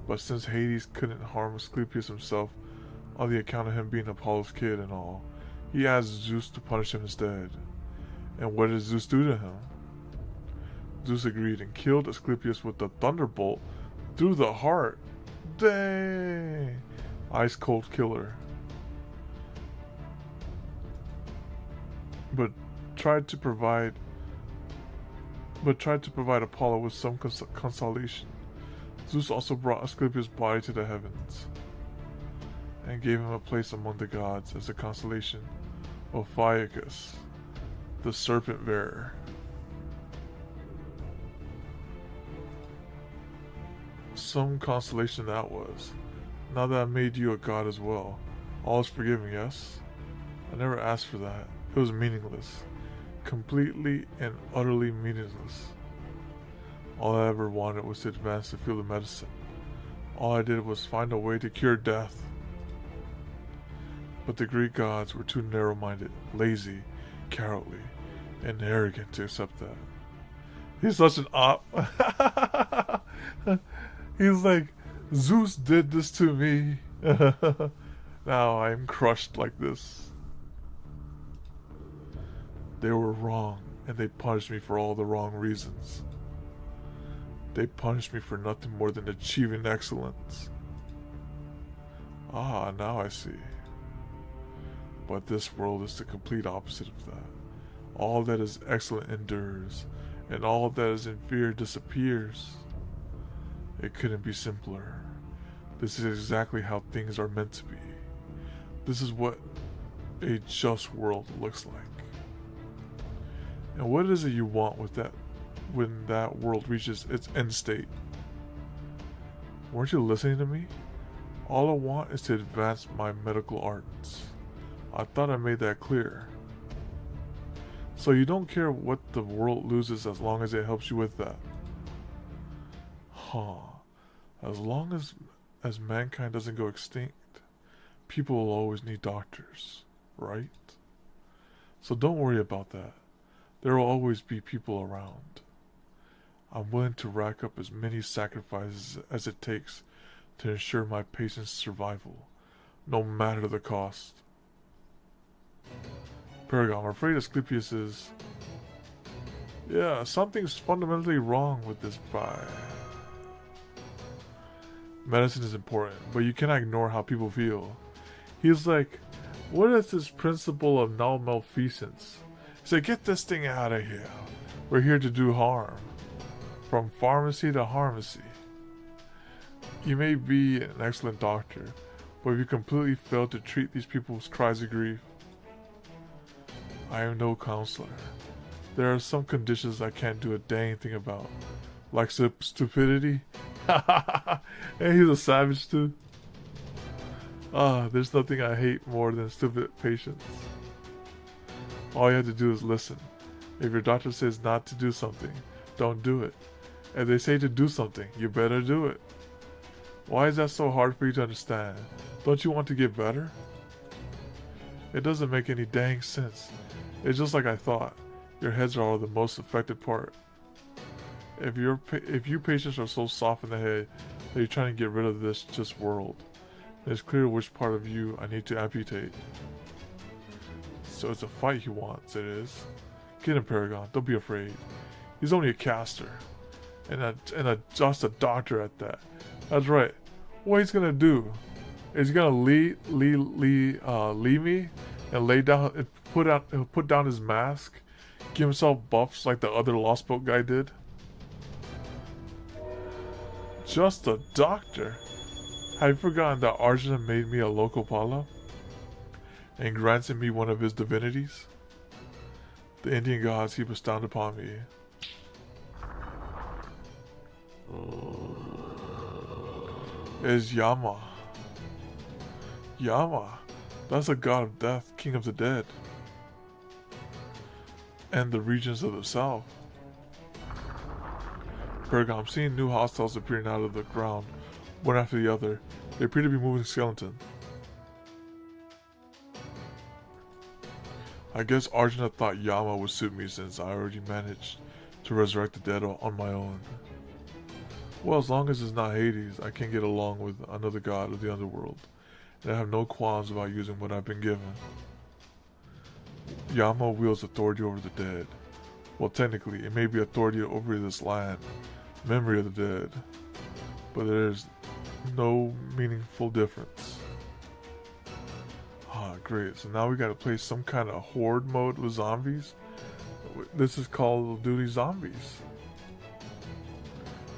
[SPEAKER 1] But since Hades couldn't harm Asclepius himself on the account of him being Apollo's kid and all, he asked Zeus to punish him instead. And what did Zeus do to him? Zeus agreed and killed Asclepius with the thunderbolt through the heart. Dang! Ice cold killer. But tried to provide Apollo with some consolation. Zeus also brought Asclepius' body to the heavens and gave him a place among the gods as a consolation of Phaeacus, the serpent bearer. Some consolation that was. Now that I made you a god as well, all is forgiven, yes? I never asked for that. It was meaningless. Completely and utterly meaningless. All I ever wanted was to advance the field of medicine. All I did was find a way to cure death. But the Greek gods were too narrow-minded, lazy, cowardly, and arrogant to accept that. He's such an op. He's like, Zeus did this to me. Now I'm crushed like this. They were wrong, and they punished me for all the wrong reasons. They punished me for nothing more than achieving excellence. Ah, now I see. But this world is the complete opposite of that. All that is excellent endures, and all that is inferior disappears. It couldn't be simpler. This is exactly how things are meant to be. This is what a just world looks like. And what is it you want with that when that world reaches its end state? Weren't you listening to me? All I want is to advance my medical arts. I thought I made that clear. So you don't care what the world loses as long as it helps you with that? Huh. As long as mankind doesn't go extinct, people will always need doctors, right? So don't worry about that. There will always be people around. I'm willing to rack up as many sacrifices as it takes to ensure my patient's survival, no matter the cost. Paragon, I'm afraid Asclepius is... Yeah, something's fundamentally wrong with this guy. Medicine is important, but you cannot ignore how people feel. He's like, what is this principle of non-malfeasance? He said, get this thing out of here. We're here to do harm. From pharmacy to pharmacy. You may be an excellent doctor, but if you completely fail to treat these people's cries of grief, I am no counselor. There are some conditions I can't do a dang thing about. Like stupidity. And he's a savage too. There's nothing I hate more than stupid patients. All you have to do is listen. If your doctor says not to do something, don't do it. If they say to do something, you better do it. Why is that so hard for you to understand? Don't you want to get better? It doesn't make any dang sense. It's just like I thought. Your heads are the most affected part. If you patients are so soft in the head that you're trying to get rid of this just world, then it's clear which part of you I need to amputate. So it's a fight he wants, it is. Get him, Paragon. Don't be afraid. He's only a caster. And just a doctor at that. That's right. What he's gonna do is he's gonna leave me and lay down and put down his mask, give himself buffs like the other Lostbelt guy did. Just a doctor? Have you forgotten that Arjuna made me a Lokapala and granted me one of his divinities? The Indian gods he bestowed upon me. Is Yama. Yama, that's a god of death, king of the dead, and the regions of the south. Paragon, I'm seeing new hostiles appearing out of the ground, one after the other. They appear to be moving skeleton. I guess Arjuna thought Yama would suit me since I already managed to resurrect the dead on my own. Well, as long as it's not Hades, I can get along with another god of the underworld, and I have no qualms about using what I've been given. Yama wields authority over the dead. Well, technically, it may be authority over this land, memory of the dead, but there's no meaningful difference. Great. So now we gotta play some kind of horde mode with zombies. This is Call of Duty Zombies.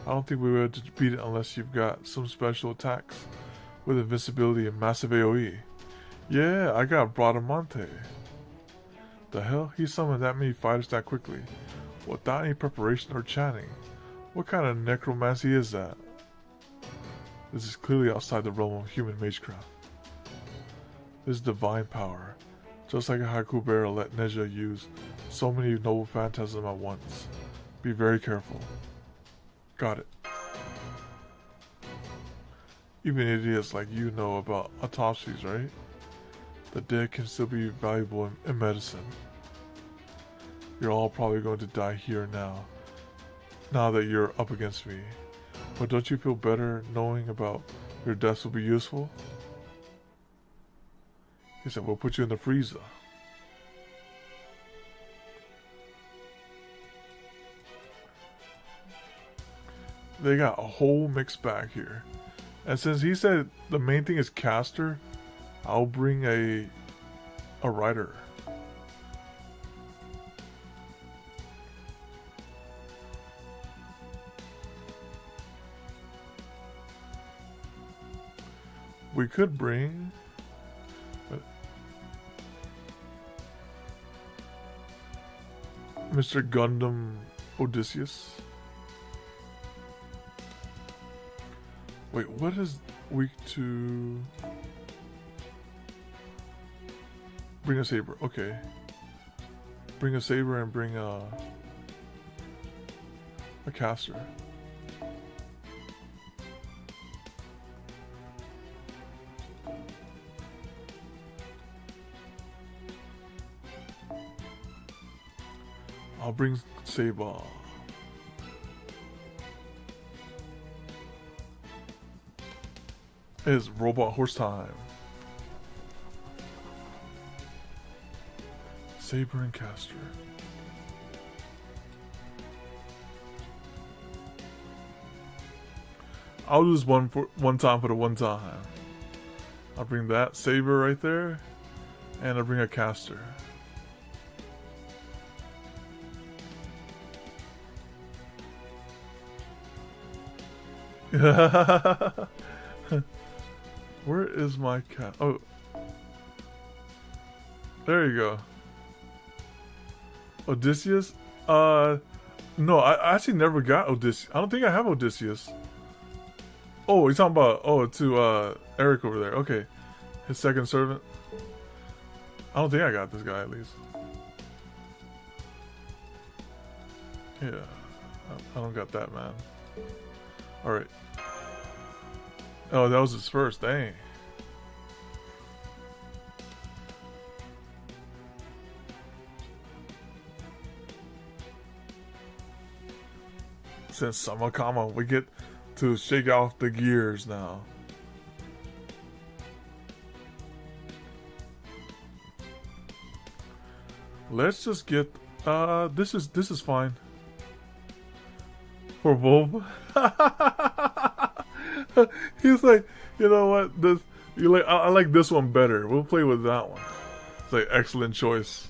[SPEAKER 1] I don't think we were able to beat it unless you've got some special attacks with invincibility and massive AoE. Yeah, I got Bradamante. The hell? He summoned that many fighters that quickly, without any preparation or chatting. What kind of necromancy is that? This is clearly outside the realm of human magecraft. This is divine power, just like how Kubera let Neja use so many noble phantasms at once. Be very careful. Got it. Even idiots like you know about autopsies, right? The dead can still be valuable in medicine. You're all probably going to die here now. Now that you're up against me. But don't you feel better knowing about your deaths will be useful? He said, we'll put you in the freezer. They got a whole mixed bag here. And since he said the main thing is caster, I'll bring a writer. We could bring Mr. Gundam Odysseus. Wait, what is weak to bring a saber? Okay. Bring a saber and bring a caster. I'll bring saber. It's robot horse time. Saber and caster. I'll do this one time for the one time. I'll bring that saber right there, and I'll bring a caster. Where is my cat? Oh, there you go. Odysseus? No, I actually never got Odysseus. I don't think I have Odysseus. Oh, you're talking about, to Eric over there. Okay. His second servant. I don't think I got this guy at least. Yeah. I don't got that, man. Alright. Oh, that was his first. Dang. Since Samakama, we get to shake off the gears now. Let's just get this is fine. For Volva. He's like, you know what? I like this one better. We'll play with that one. It's like excellent choice.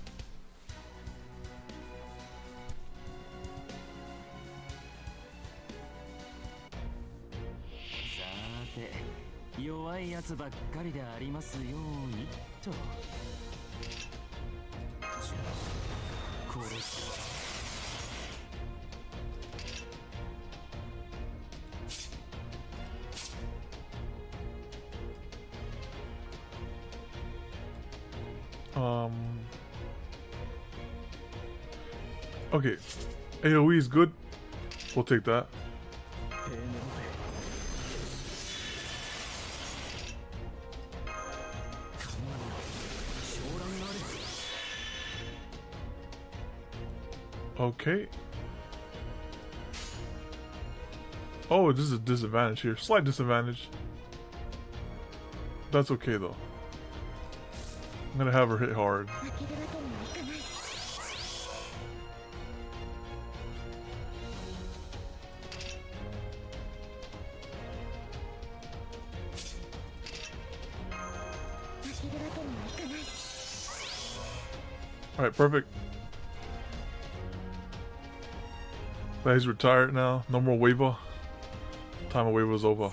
[SPEAKER 1] Okay, AoE is good. We'll take that. Okay. Oh, this is a disadvantage here. Slight disadvantage. That's okay though. I'm gonna have her hit hard. Alright, perfect. He's retired now. No more waiver. Time of waiver is over.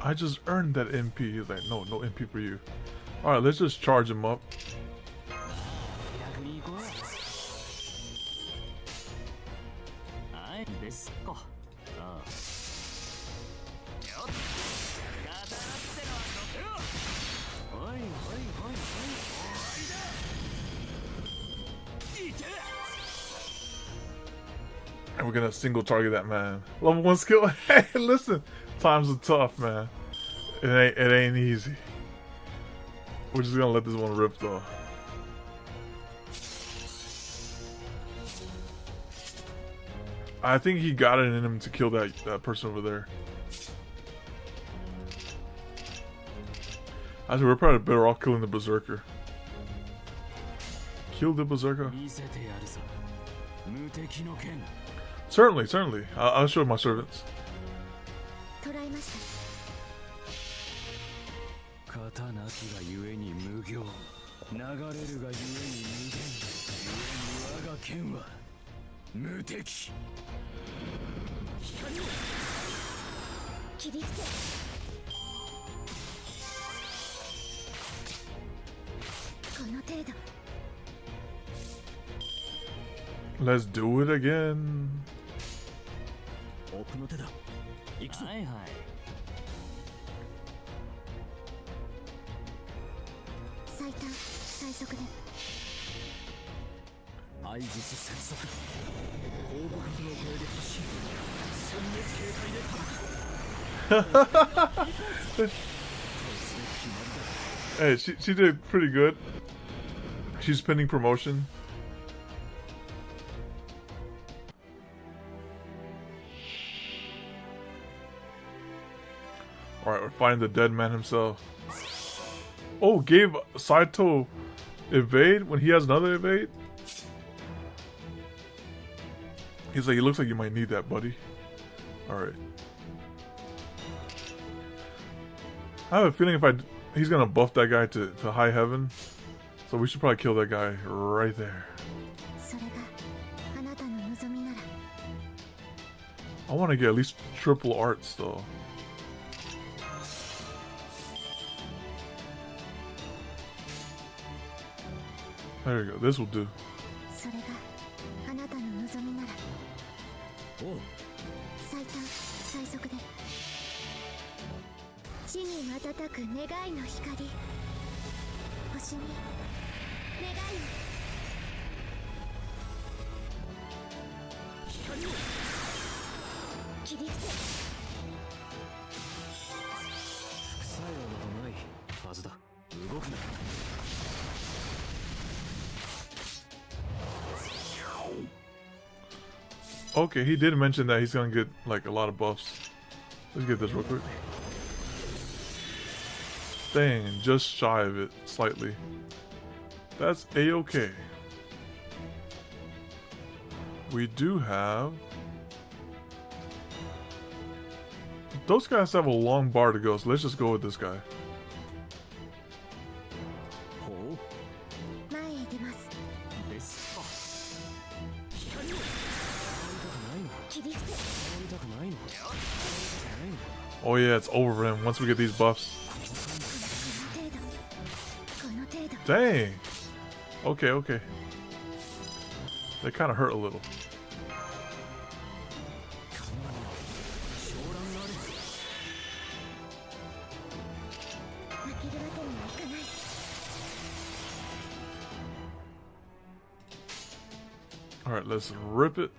[SPEAKER 1] I just earned that MP. He's like, no, no MP for you. Alright, let's just charge him up. And we're gonna single target that man. Level 1 skill. Hey, listen, times are tough, man. It ain't easy. We're just gonna let this one rip though. I think he got it in him to kill that person over there. Actually, we're probably better off killing the berserker. Kill the berserker. Certainly, certainly. I'll show my servants. Let's do it again. Hey, she did pretty good. She's pinning promotion. Alright, we're finding the dead man himself. Oh, gave Saito evade when he has another evade? He's like, it looks like you might need that, buddy. Alright. I have a feeling he's gonna buff that guy to high heaven. So we should probably kill that guy right there. I want to get at least triple arts though. There you go, this will do. Okay, he did mention that he's gonna get like a lot of buffs. Let's get this real quick. Dang, just shy of it, slightly. That's a-okay. We do have... Those guys have a long bar to go, so let's just go with this guy. Oh yeah, it's over for him once we get these buffs. Dang. Okay, okay. They kind of hurt a little. Alright, let's rip it.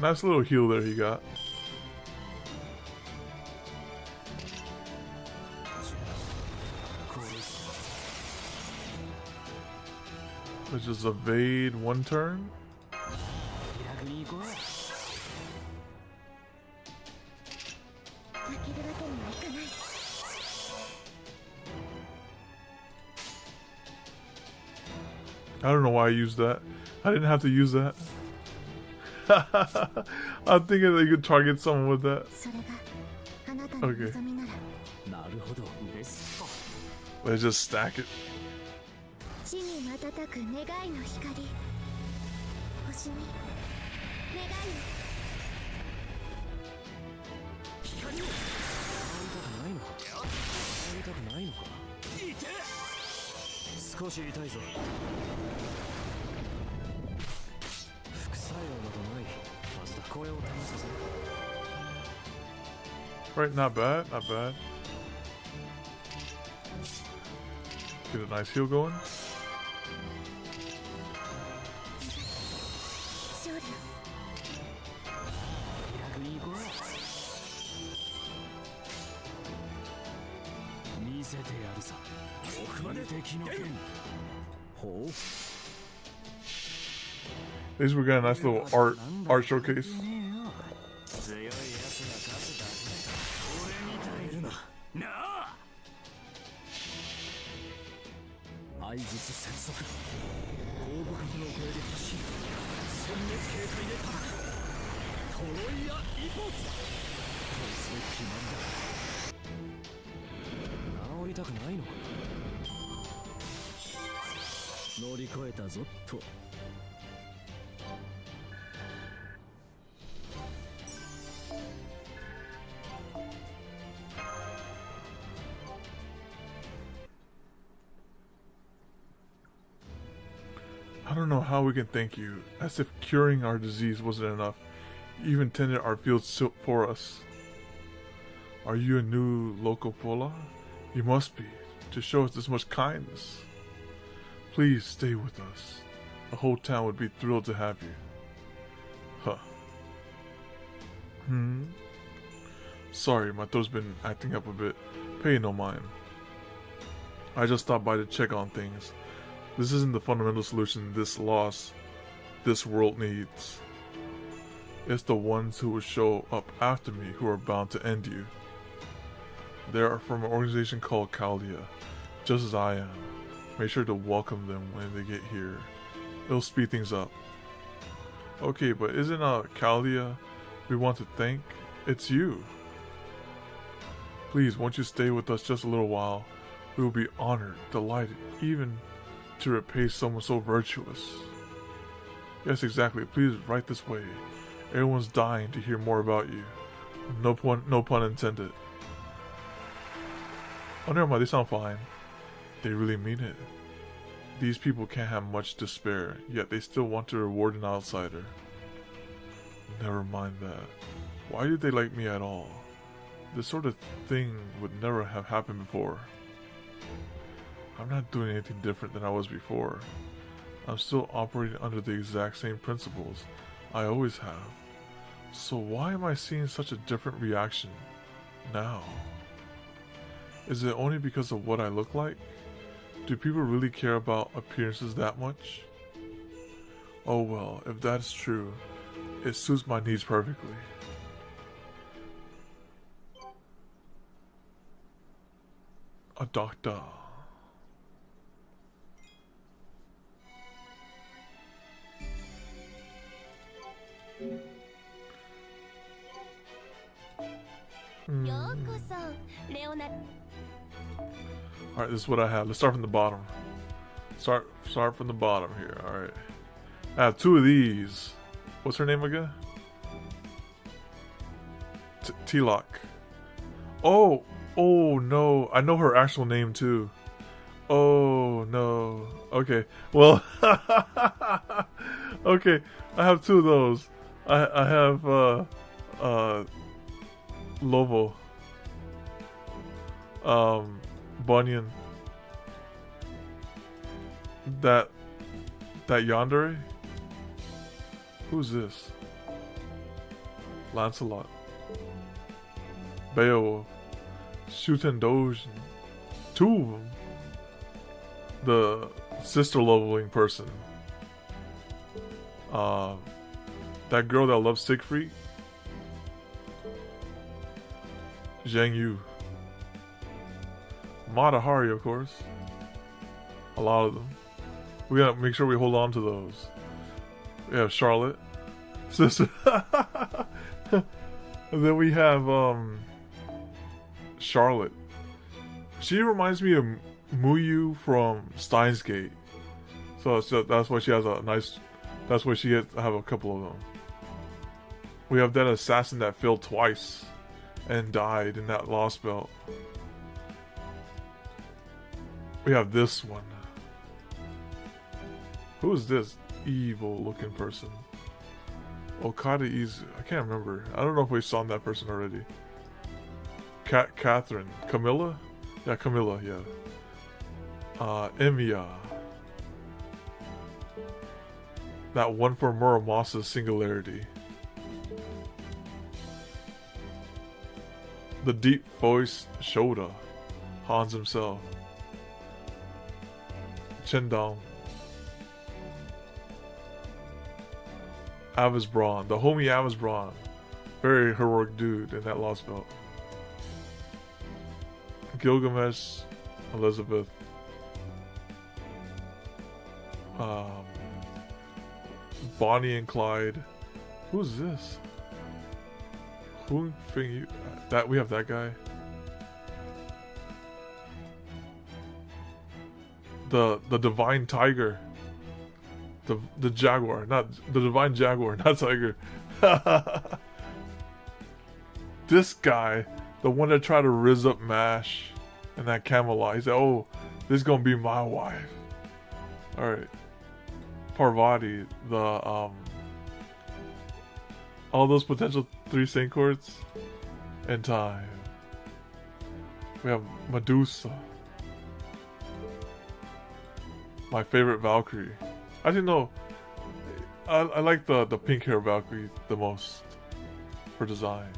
[SPEAKER 1] Nice little heal there he got. Let's just evade one turn. I don't know why I used that. I didn't have to use that. I'm thinking they could target someone with that. Okay. Let's just stack it. Right, not bad, not bad. Get a nice heal going. At least we got a nice little art showcase. I don't know how we can thank you, as if curing our disease wasn't enough. You even tended our fields for us. Are you a new local Pola? You must be, to show us this much kindness. Please stay with us. The whole town would be thrilled to have you. Huh. Sorry, my throat's been acting up a bit. Pay no mind. I just stopped by to check on things. This isn't the fundamental solution this world needs. It's the ones who will show up after me who are bound to end you. They are from an organization called Caldia, just as I am. Make sure to welcome them when they get here. It'll speed things up. Okay, but isn't Caldia we want to thank? It's you. Please, won't you stay with us just a little while? We will be honored, delighted, even to repay someone so virtuous. Yes, exactly. Please, right this way. Everyone's dying to hear more about you. No pun intended. Oh, never mind. They sound fine. They really mean it. These people can't have much to spare, yet they still want to reward an outsider. Never mind that. Why did they like me at all? This sort of thing would never have happened before. I'm not doing anything different than I was before. I'm still operating under the exact same principles I always have. So why am I seeing such a different reaction now? Is it only because of what I look like? Do people really care about appearances that much? Oh well, if that's true, it suits my needs perfectly. A doctor. Alright, this is what I have. Let's start from the bottom. Start from the bottom here. Alright. I have two of these. What's her name again? T-Lock. Oh no. I know her actual name too. Oh no. Okay. Well, okay. I have two of those. I have Lobo. Bunyan. That yandere? Who's this? Lancelot. Beowulf. Shuten Dogen. Two of them. The sister leveling person. That girl that loves Siegfried. Zhang Yu. Mata Hari, of course. A lot of them. We gotta make sure we hold on to those. We have Charlotte. Sister. And then we have Charlotte. She reminds me of Muyu from Steins Gate. So that's why she has a nice. That's why she gets to have a couple of them. We have that assassin that failed twice and died in that Lostbelt. We have this one. Who is this evil looking person? Okada Izu. I can't remember. I don't know if we saw that person already. Catherine. Camilla? Yeah, Camilla, yeah. Emiya. That one for Muramasa's singularity. The deep voice Shoda. Hans himself. Chendong. Avasbraun. The homie Avasbraun. Very heroic dude in that Lostbelt. Gilgamesh. Elizabeth. Bonnie and Clyde. Who's this? Who thing? That we have that guy. The divine tiger. The jaguar, not the divine jaguar, not tiger. This guy, the one that tried to rizz up Mash and that Camelot. He said, "Oh, this is gonna be my wife." All right. Parvati, the all those potential 3 Saint chords in time. We have Medusa, my favorite Valkyrie. I didn't know. I like the pink hair Valkyrie the most for design.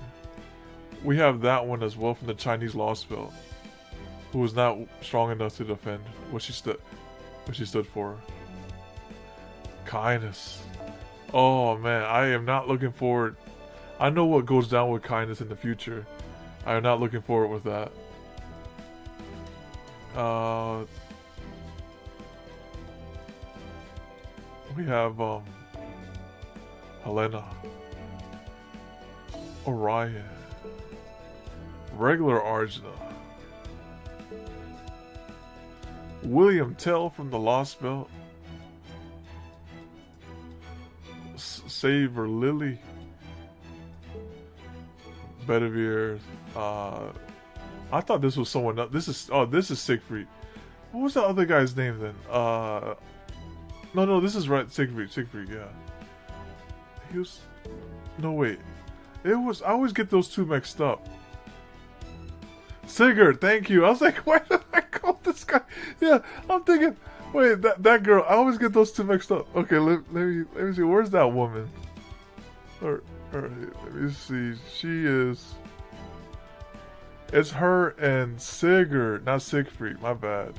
[SPEAKER 1] We have that one as well from the Chinese Lostbelt, who was not strong enough to defend what she stood for. Kindness. Oh man, I am not looking forward. I know what goes down with kindness in the future. I am not looking forward with that. We have Helena, Orion, regular Arjuna, William Tell from the Lostbelt, Saber Lily, Bedivere. I thought this was someone else. This is Siegfried. What was the other guy's name then? No, this is right. Siegfried, yeah. He was. No, wait. It was. I always get those two mixed up. Sigurd, thank you. I was like, why did I call this guy? Yeah, I'm thinking. Wait, that girl. I always get those two mixed up. Okay, let me see. Where's that woman? All right, let me see. She is. It's her and Sigurd, not Siegfried. My bad.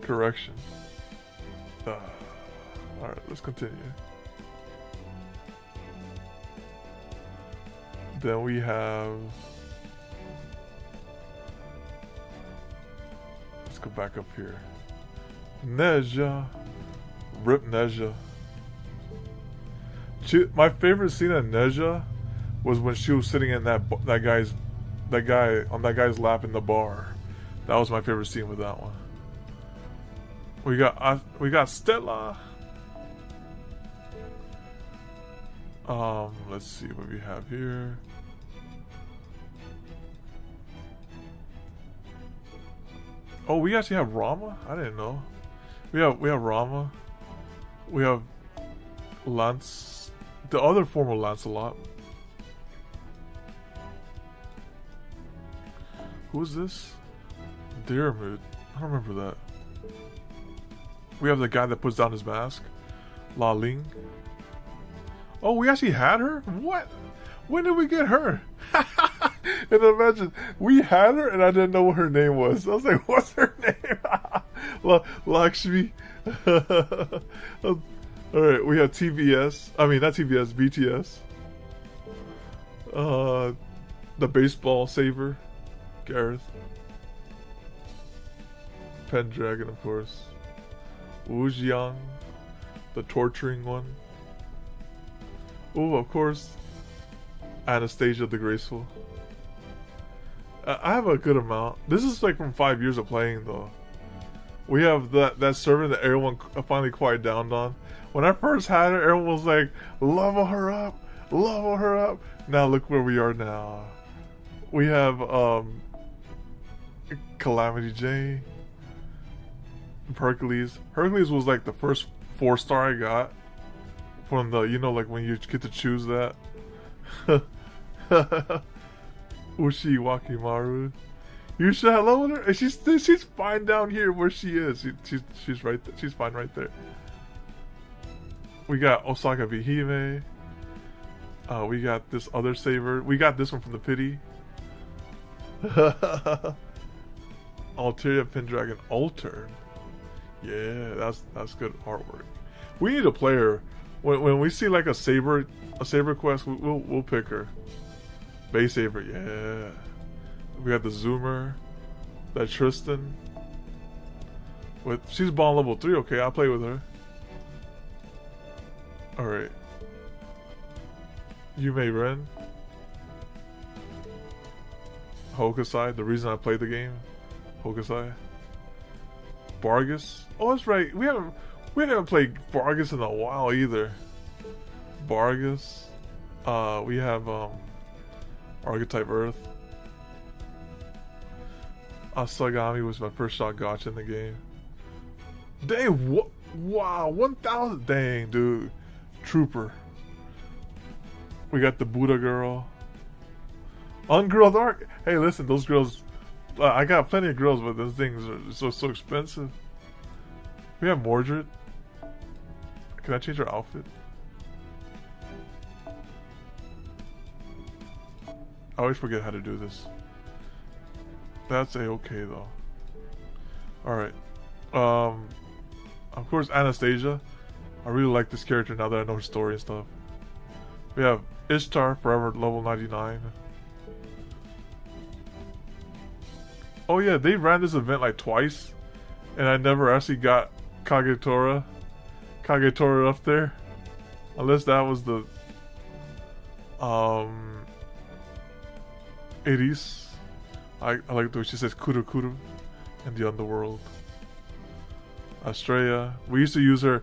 [SPEAKER 1] Correction. Alright, let's continue. Then we have... Let's go back up here. Neja. Rip Neja. My favorite scene of Neja was when she was sitting in that guy on that guy's lap in the bar. That was my favorite scene with that one. We got Stella. Let's see what we have here. Oh, we actually have Rama? I didn't know. We have Rama. We have Lance, the other form of Lancelot. Who is this? Diarmuid. I don't remember that. We have the guy that puts down his mask. La Ling. Oh, we actually had her? What? When did we get her? And imagine, we had her and I didn't know what her name was. I was like, what's her name? Lakshmi. Alright, we have TBS. I mean, not TBS, BTS. The baseball saver. Gareth. Pendragon, of course. Wu Jiang. The torturing one. Oh, of course. Anastasia the Graceful. I have a good amount. This is like from 5 years of playing though. We have that servant that everyone finally quieted down on. When I first had her, everyone was like, level her up, level her up. Now look where we are now. We have Calamity Jane. Hercules. Hercules was like the first 4-star I got. From the, you know, like when you get to choose that. Ushi Wakimaru. You should have leveled her. And she's fine down here where she is. She's right there. She's fine right there. We got Osaka Vihime. We got this other saver. We got this one from the pity. Alteria Pendragon Alter. Yeah, that's good artwork. We need a player. When we see like a saber quest, we'll pick her. Base saver, yeah. We got the Zoomer, that Tristan. She's ball level 3. Okay, I'll play with her. All right. Yume Ren. Hokusai. The reason I played the game. Hokusai. Vargas. Oh, that's right. We haven't played Vargas in a while either. Vargas. We have Archetype Earth. Asagami was my first shot gotcha in the game. Dang, what? Wow, 1,000. Dang, dude. Trooper. We got the Buddha girl. Ungrilled art. Hey, listen, those girls. I got plenty of girls, but those things are so expensive. We have Mordred. Can I change her outfit? I always forget how to do this. That's a-okay though. Alright. Of course, Anastasia. I really like this character now that I know her story and stuff. We have Ishtar, forever level 99. Oh yeah, they ran this event like twice. And I never actually got Kagetora up there. Unless that was the Iris. I like the way she says Kuru Kuru in the underworld. Astrea. We used to use her.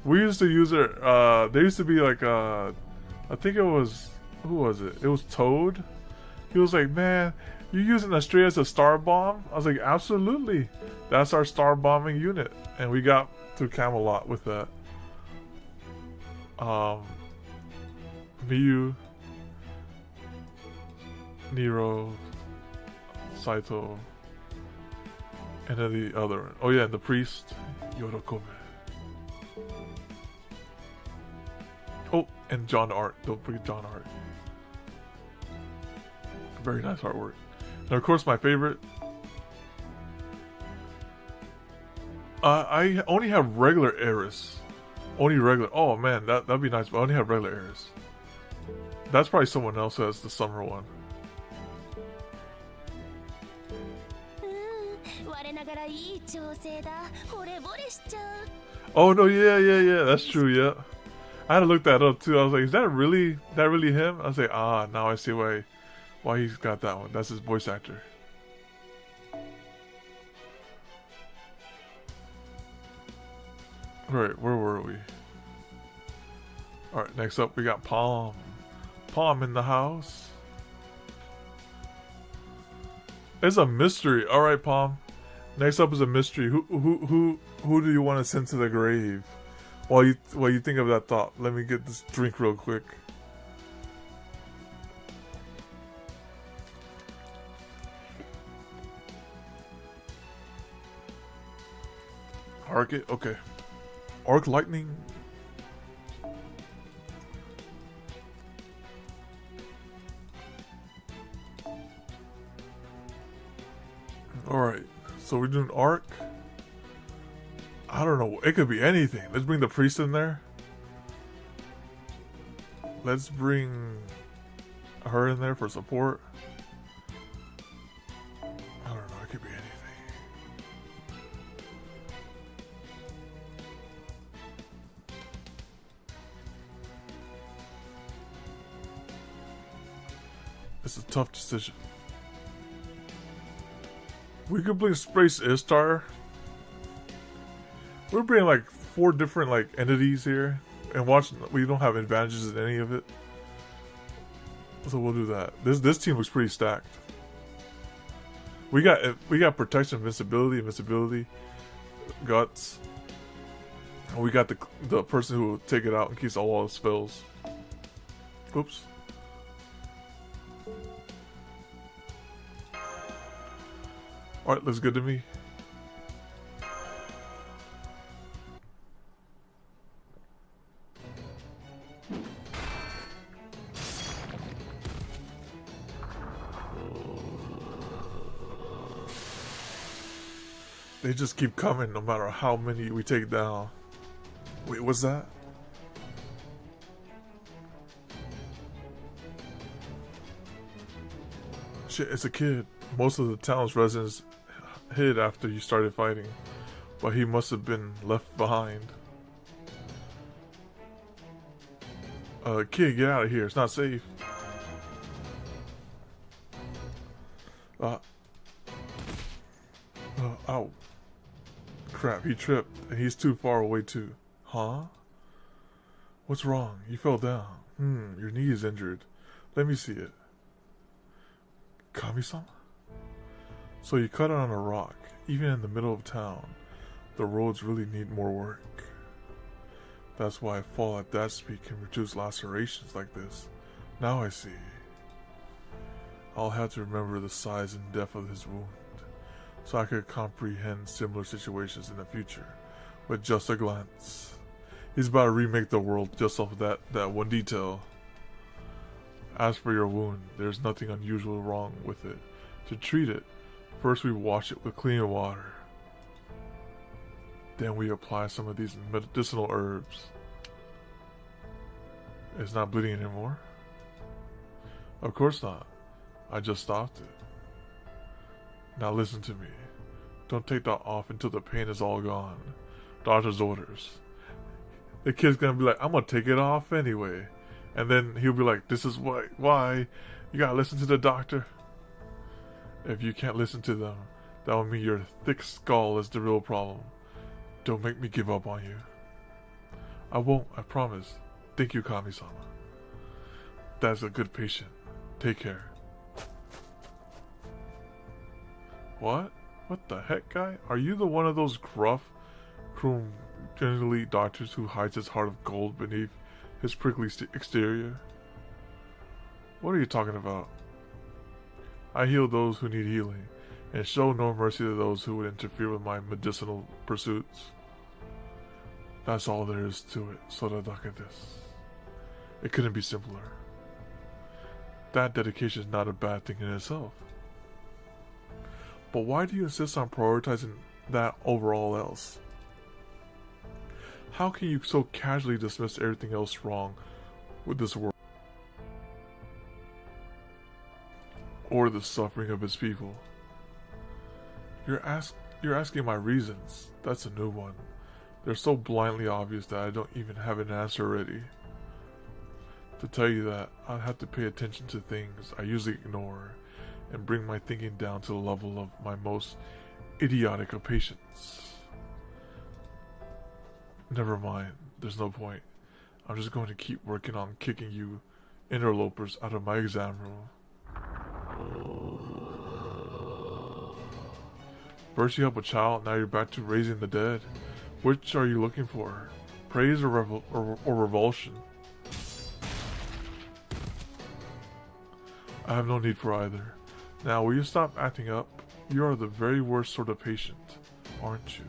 [SPEAKER 1] There used to be like I think it was, who was it? It was Toad. He was like, man, you're using Astrea as a star bomb? I was like, absolutely. That's our star bombing unit. And we got through Camelot with that. Miyu, Nero, Saito, and then the other one. Oh yeah, the priest, Yorokobe. Oh, and John Art. Don't forget John Art. Very nice artwork. And of course, my favorite. I only have regular Eris. Only regular. Oh man, that'd be nice. But I only have regular Eris. That's probably someone else who has the summer one. Oh no, yeah. That's true. Yeah, I had to look that up too. I was like, is that really him? I was like, now I see why he's got that one. That's his voice actor. Right, where were we? Alright, next up we got Palm. Palm in the house. It's a mystery. Alright, Palm. Next up is a mystery. Who do you want to send to the grave? While you think of that thought, let me get this drink real quick. Arc it? Okay. Arc lightning. Alright. So we're doing arc. I don't know. It could be anything. Let's bring the priest in there. Let's bring her in there for support. I don't know. It could be anything. It's a tough decision. We could bring Space Istar. We're bringing like 4 different like entities here, and watch. We don't have advantages in any of it, so we'll do that. This team looks pretty stacked. We got protection, invincibility, guts. And we got the person who will take it out and keeps all the spells. Oops. Alright, looks good to me. They just keep coming no matter how many we take down. Wait, what's that? Shit, it's a kid. Most of the town's residents hid after you started fighting, but he must have been left behind. Kid, get out of here. It's not safe. Ow. Crap, he tripped, and he's too far away too. Huh? What's wrong? You fell down. Your knee is injured. Let me see it. Kami-sama? So you cut it on a rock, even in the middle of town. The roads really need more work. That's why a fall at that speed can reduce lacerations like this. Now I see. I'll have to remember the size and depth of his wound, so I could comprehend similar situations in the future with just a glance. He's about to remake the world just off of that one detail. As for your wound, there's nothing unusual wrong with it. To treat it, first we wash it with clean water. Then we apply some of these medicinal herbs. It's not bleeding anymore? Of course not. I just stopped it. Now listen to me. Don't take that off until the pain is all gone. Doctor's orders. The kid's gonna be like, I'm gonna take it off anyway. And then he'll be like, this is why you gotta listen to the doctor. If you can't listen to them, that will mean your thick skull is the real problem. Don't make me give up on you. I won't, I promise. Thank you, Kami-sama. That's a good patient. Take care. What? What the heck, guy? Are you the one of those gruff, generally doctors who hides his heart of gold beneath his prickly exterior? What are you talking about? I heal those who need healing, and show no mercy to those who would interfere with my medicinal pursuits. That's all there is to it, Soradaka this. It couldn't be simpler. That dedication is not a bad thing in itself. But why do you insist on prioritizing that over all else? How can you so casually dismiss everything else wrong with this world? Or the suffering of its people? You're asking my reasons. That's a new one. They're so blindly obvious that I don't even have an answer ready. To tell you that, I'd have to pay attention to things I usually ignore and bring my thinking down to the level of my most idiotic of patients. Never mind, there's no point. I'm just going to keep working on kicking you interlopers out of my exam room. First you help a child, now you're back to raising the dead. Which are you looking for? Praise or revulsion? I have no need for either. Now, will you stop acting up? You are the very worst sort of patient, aren't you?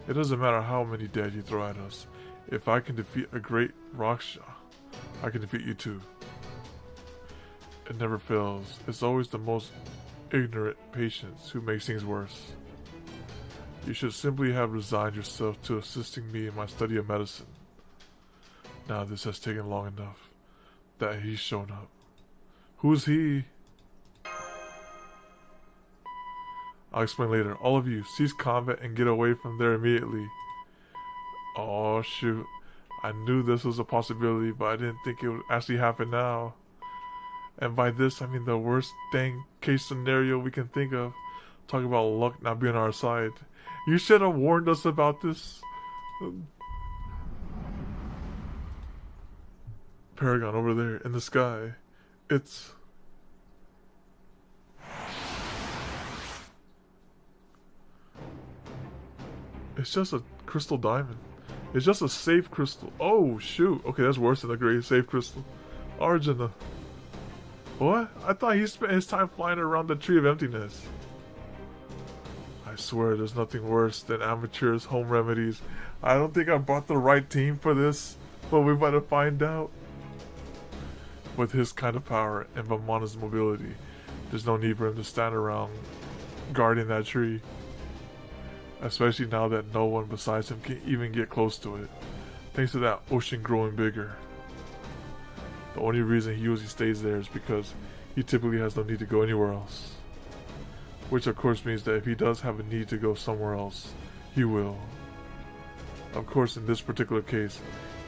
[SPEAKER 1] It doesn't matter how many dead you throw at us. If I can defeat a great Raksha, I can defeat you too. It never fails. It's always the most ignorant patients who makes things worse. You should simply have resigned yourself to assisting me in my study of medicine. Now this has taken long enough that he's shown up. Who's he? I'll explain later. All of you, cease combat and get away from there immediately. Oh shoot. I knew this was a possibility, but I didn't think it would actually happen now. And by this, I mean the worst dang case scenario we can think of. Talk about luck not being on our side. You should have warned us about this. Paragon over there in the sky. It's... It's just a crystal diamond. It's just a safe crystal. Oh, shoot. Okay, that's worse than a great safe crystal. Arjuna. What? I thought he spent his time flying around the Tree of Emptiness. I swear there's nothing worse than amateurs' home remedies. I don't think I brought the right team for this, but we better find out. With his kind of power and Vamana's mobility, there's no need for him to stand around guarding that tree. Especially now that no one besides him can even get close to it, thanks to that ocean growing bigger. The only reason he usually stays there is because he typically has no need to go anywhere else. Which of course means that if he does have a need to go somewhere else, he will. Of course, in this particular case,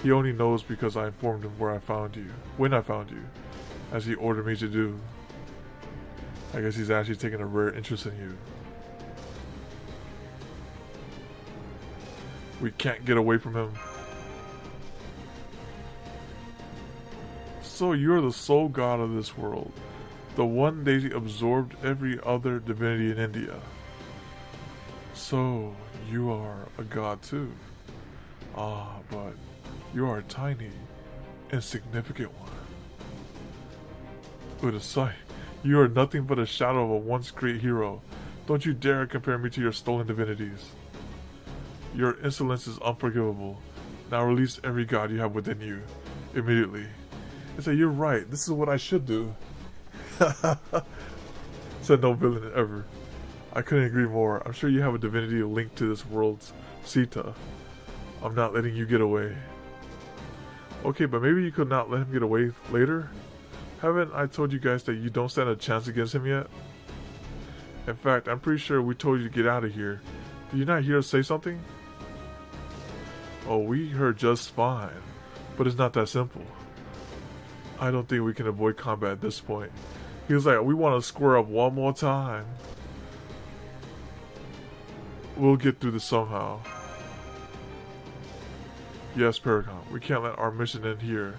[SPEAKER 1] he only knows because I informed him where I found you, when I found you, as he ordered me to do. I guess he's actually taking a rare interest in you. We can't get away from him. So you're the sole god of this world. The one deity absorbed every other divinity in India. So you are a god too. Ah, but you are a tiny, insignificant one. With a sight, you are nothing but a shadow of a once great hero. Don't you dare compare me to your stolen divinities. Your insolence is unforgivable. Now release every god you have within you. Immediately. And say, you're right, this is what I should do. Said no villain ever. I couldn't agree more. I'm sure you have a divinity linked to this world's Sita. I'm not letting you get away. Okay, but maybe you could not let him get away later? Haven't I told you guys that you don't stand a chance against him yet? In fact, I'm pretty sure we told you to get out of here. Did you not hear us say something? Oh, we heard just fine. But it's not that simple. I don't think we can avoid combat at this point. He was like, we want to square up one more time. We'll get through this somehow. Yes, Paragon. We can't let our mission end here,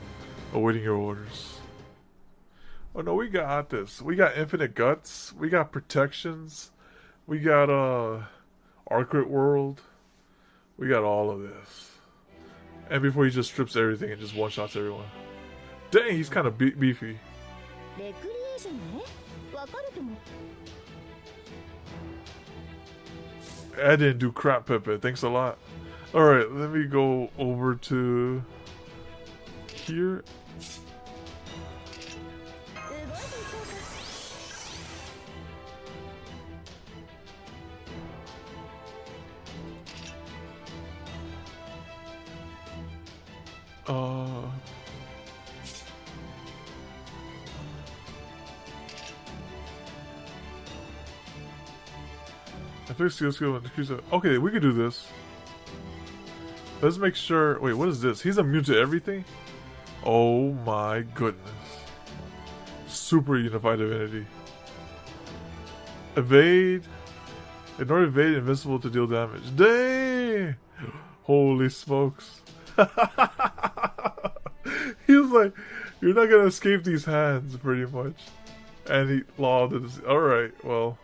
[SPEAKER 1] awaiting your orders. Oh no, we got this. We got infinite guts. We got protections. We got Arcrit World. We got all of this. And before he just strips everything and just one-shots everyone. Dang, he's kind of beefy. I didn't do crap, Pepe. Thanks a lot. Alright, let me go over to here. I think skill and decrease it. Okay, we can do this. Let's make sure. Wait, what is this? He's immune to everything? Oh my goodness. Super unified divinity. Evade. Ignore evade, invincible to deal damage. Dang! Holy smokes. He was like, you're not gonna escape these hands, pretty much. And he logged it. Alright, well.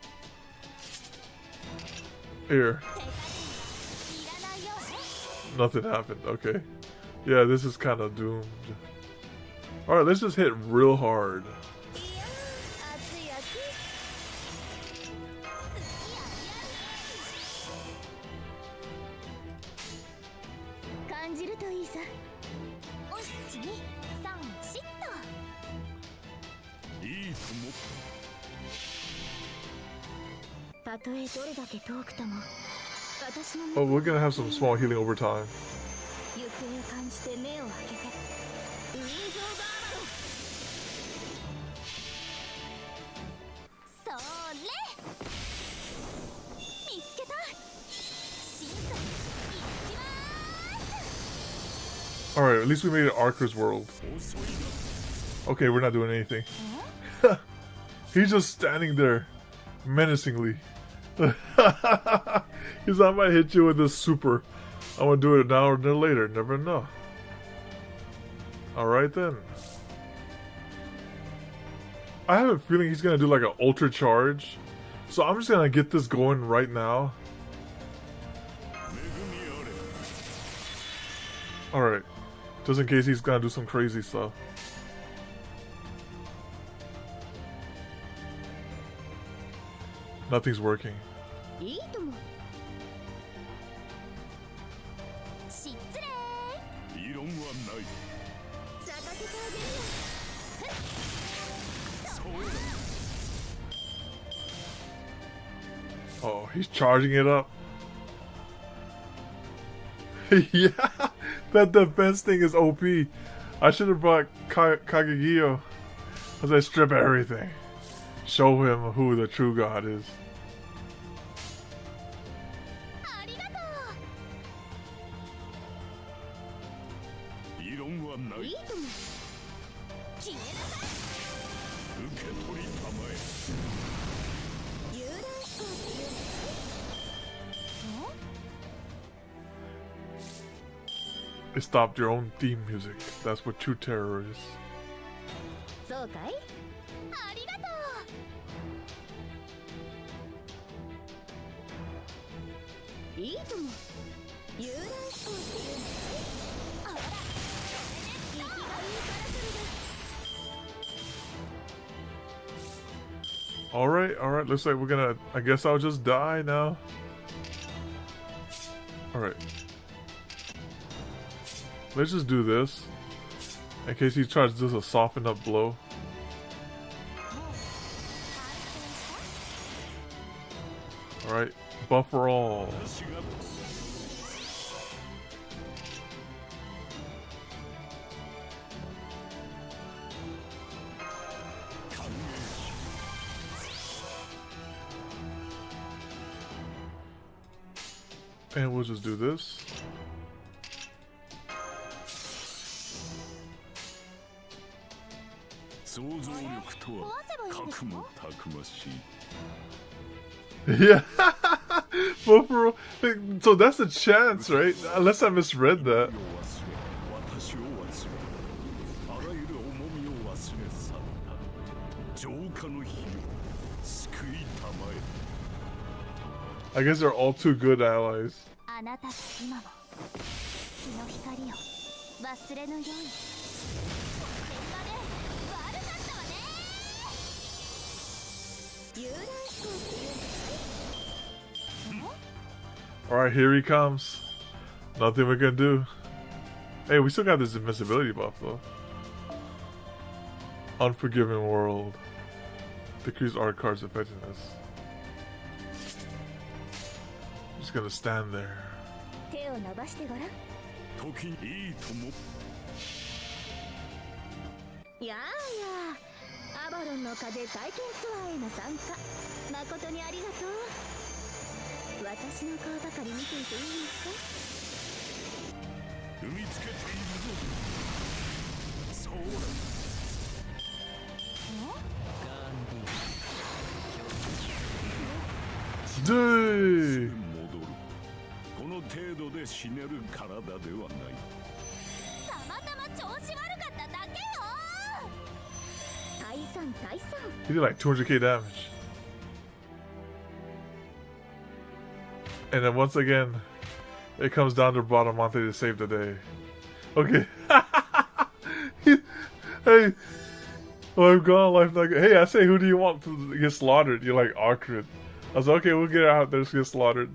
[SPEAKER 1] Here. Nothing happened, okay. Yeah, this is kind of doomed. Alright, let's just hit real hard.
[SPEAKER 2] さ。おしちに3、4と。いいとも。たとえどれだけ遠くとも。
[SPEAKER 1] Oh, we're gonna have some small healing over time.
[SPEAKER 2] 行方を感じて目を開けて。ウィンズ・オブ・アバロン。それ。見つけた。審査行きます。
[SPEAKER 1] Alright, at least we made it Archer's world. Okay, we're not doing anything. He's just standing there menacingly. He's I might hit you with this super. I'm gonna do it now or later, never know. Alright then. I have a feeling he's gonna do like an ultra charge. So I'm just gonna get this going right now. Alright. Just in case he's gonna do some crazy stuff. Nothing's working. Oh, he's charging it up. Yeah, that defense thing is OP. I should have brought Kagegyo as I strip everything. Show him who the true god is. It stopped your own theme music. That's what true terror is. Alright, looks like we're gonna, I guess I'll just die now. Alright. Let's just do this. In case he tries to do a soften up blow. Alright, buffer all. And we'll just do this. Yeah, but for so that's a chance, right? Unless I misread that. I guess they're all two good allies. Alright, here he comes. Nothing we can do. Hey, we still got this invincibility buff though. Unforgiving world. Decrease our card's effectiveness. Just gonna stand there. Dude. He did like 200k damage. And then once again, it comes down to Bradamante to save the day. Okay. Hey. Oh, I'm gone. Life not good. Hey, I say, who do you want to get slaughtered? You're like, Arkrid. I was like, okay, we'll get out there to get slaughtered.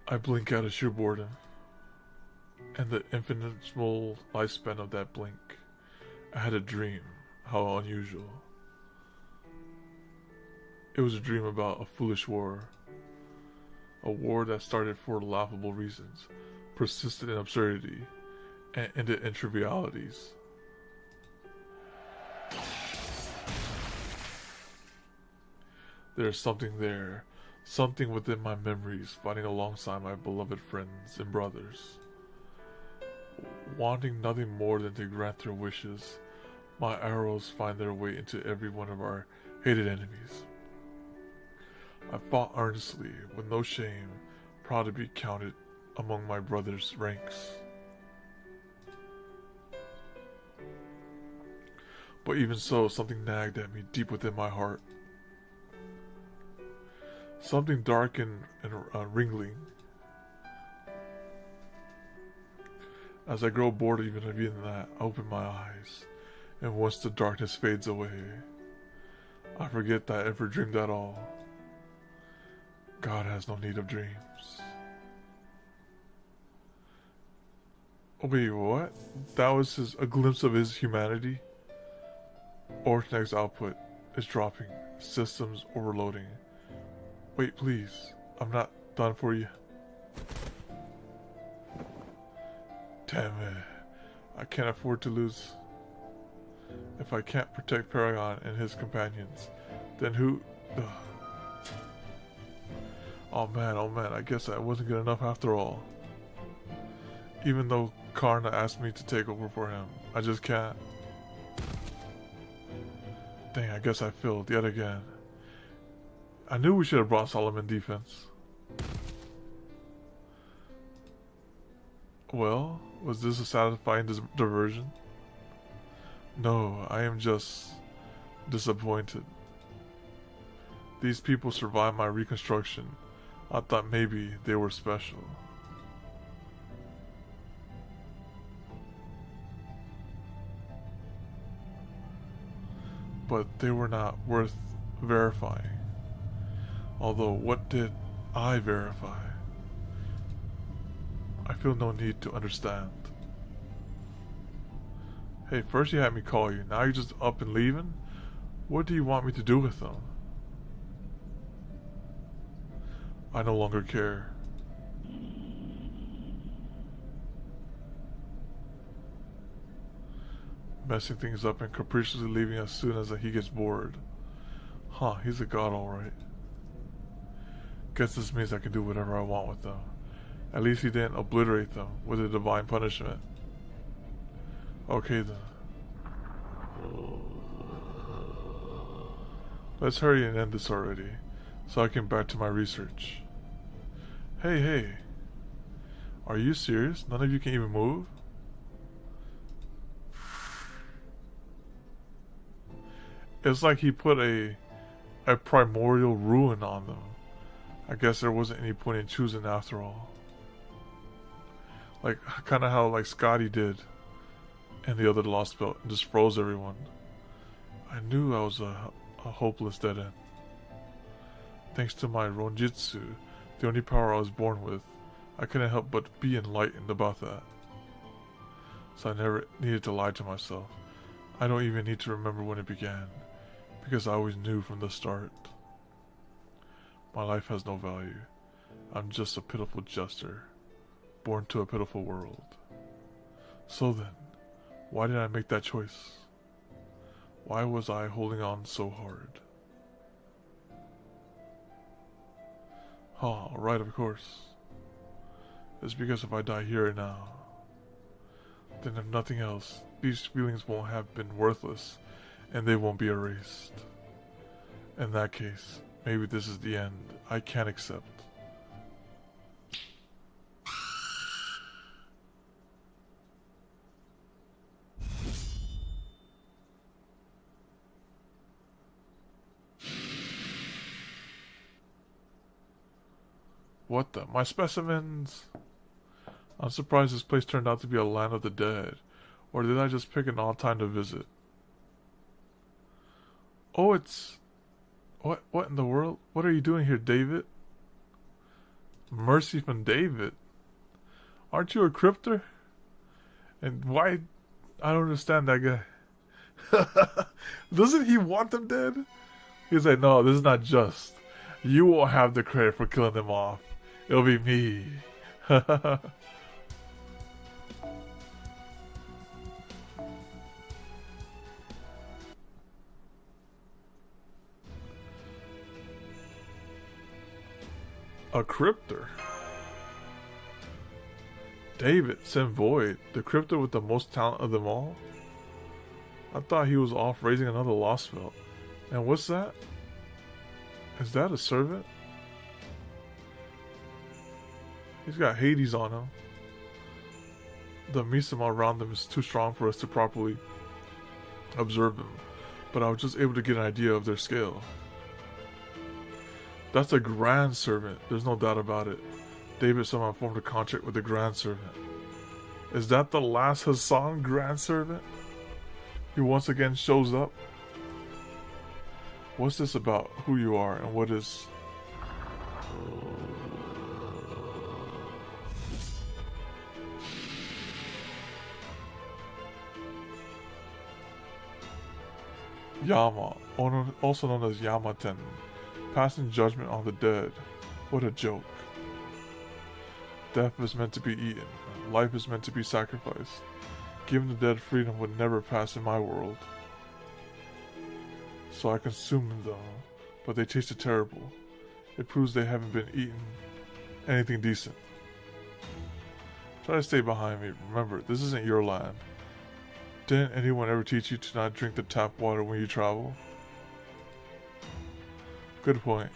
[SPEAKER 1] I blink out of sheer boredom, and the infinitesimal lifespan of that blink. I had a dream. How unusual. It was a dream about a foolish war. A war that started for laughable reasons, persisted in absurdity, and ended in trivialities. There's something there, something within my memories fighting alongside my beloved friends and brothers. Wanting nothing more than to grant their wishes, my arrows find their way into every one of our hated enemies. I fought earnestly, with no shame, proud to be counted among my brothers' ranks. But even so, something nagged at me deep within my heart. Something dark and wriggling. As I grow bored even of that, I open my eyes, and once the darkness fades away, I forget that I ever dreamed at all. God has no need of dreams. Wait, what? That was a glimpse of his humanity? Ortneg's output is dropping. Systems overloading. Wait, please. I'm not done for you. Damn it. I can't afford to lose. If I can't protect Paragon and his companions, then who... Ugh. Oh man, I guess I wasn't good enough after all. Even though Karna asked me to take over for him, I just can't. Dang, I guess I failed yet again. I knew we should have brought Solomon defense. Well, was this a satisfying diversion? No, I am just disappointed. These people survived my reconstruction. I thought maybe they were special. But they were not worth verifying. Although, what did I verify? I feel no need to understand. Hey, first you had me call you, now you're just up and leaving? What do you want me to do with them? I no longer care. Messing things up and capriciously leaving as soon as he gets bored. Huh, he's a god alright. Guess this means I can do whatever I want with them. At least he didn't obliterate them with a divine punishment. Okay then. Let's hurry and end this already, so I can back to my research. Hey. Are you serious? None of you can even move? It's like he put a primordial ruin on them. I guess there wasn't any point in choosing after all. Like, kind of how like Scotty did in the other Lostbelt and just froze everyone. I knew I was a hopeless dead end. Thanks to my Ronjitsu, the only power I was born with, I couldn't help but be enlightened about that. So I never needed to lie to myself. I don't even need to remember when it began, because I always knew from the start. My life has no value. I'm just a pitiful jester, born to a pitiful world. So then, why did I make that choice? Why was I holding on so hard? Right, of course. It's because if I die here and now, then if nothing else, these feelings won't have been worthless, and they won't be erased. In that case, maybe this is the end I can't accept. What the? My specimens? I'm surprised this place turned out to be a land of the dead. Or did I just pick an odd time to visit? Oh, it's... What in the world? What are you doing here, David? Mercy from David. Aren't you a crypter? And why? I don't understand that guy. Doesn't he want them dead? He's like, no, this is not just. You won't have the credit for killing them off. It'll be me. A crypter. David, send Void, the crypto with the most talent of them all? I thought he was off raising another Lostbelt. And what's that? Is that a servant? He's got Hades on him. The Misama around them is too strong for us to properly observe them, but I was just able to get an idea of their scale. That's a Grand Servant, there's no doubt about it. David somehow formed a contract with the Grand Servant. Is that the last Hassan Grand Servant? He once again shows up. What's this about who you are and what is... Yama, also known as Yamaten, passing judgment on the dead. What a joke. Death is meant to be eaten. Life is meant to be sacrificed. Giving the dead freedom would never pass in my world. So I consumed them though, but they tasted terrible. It proves they haven't been eaten anything decent. Try to stay behind me. Remember, this isn't your land. Didn't anyone ever teach you to not drink the tap water when you travel? Good point.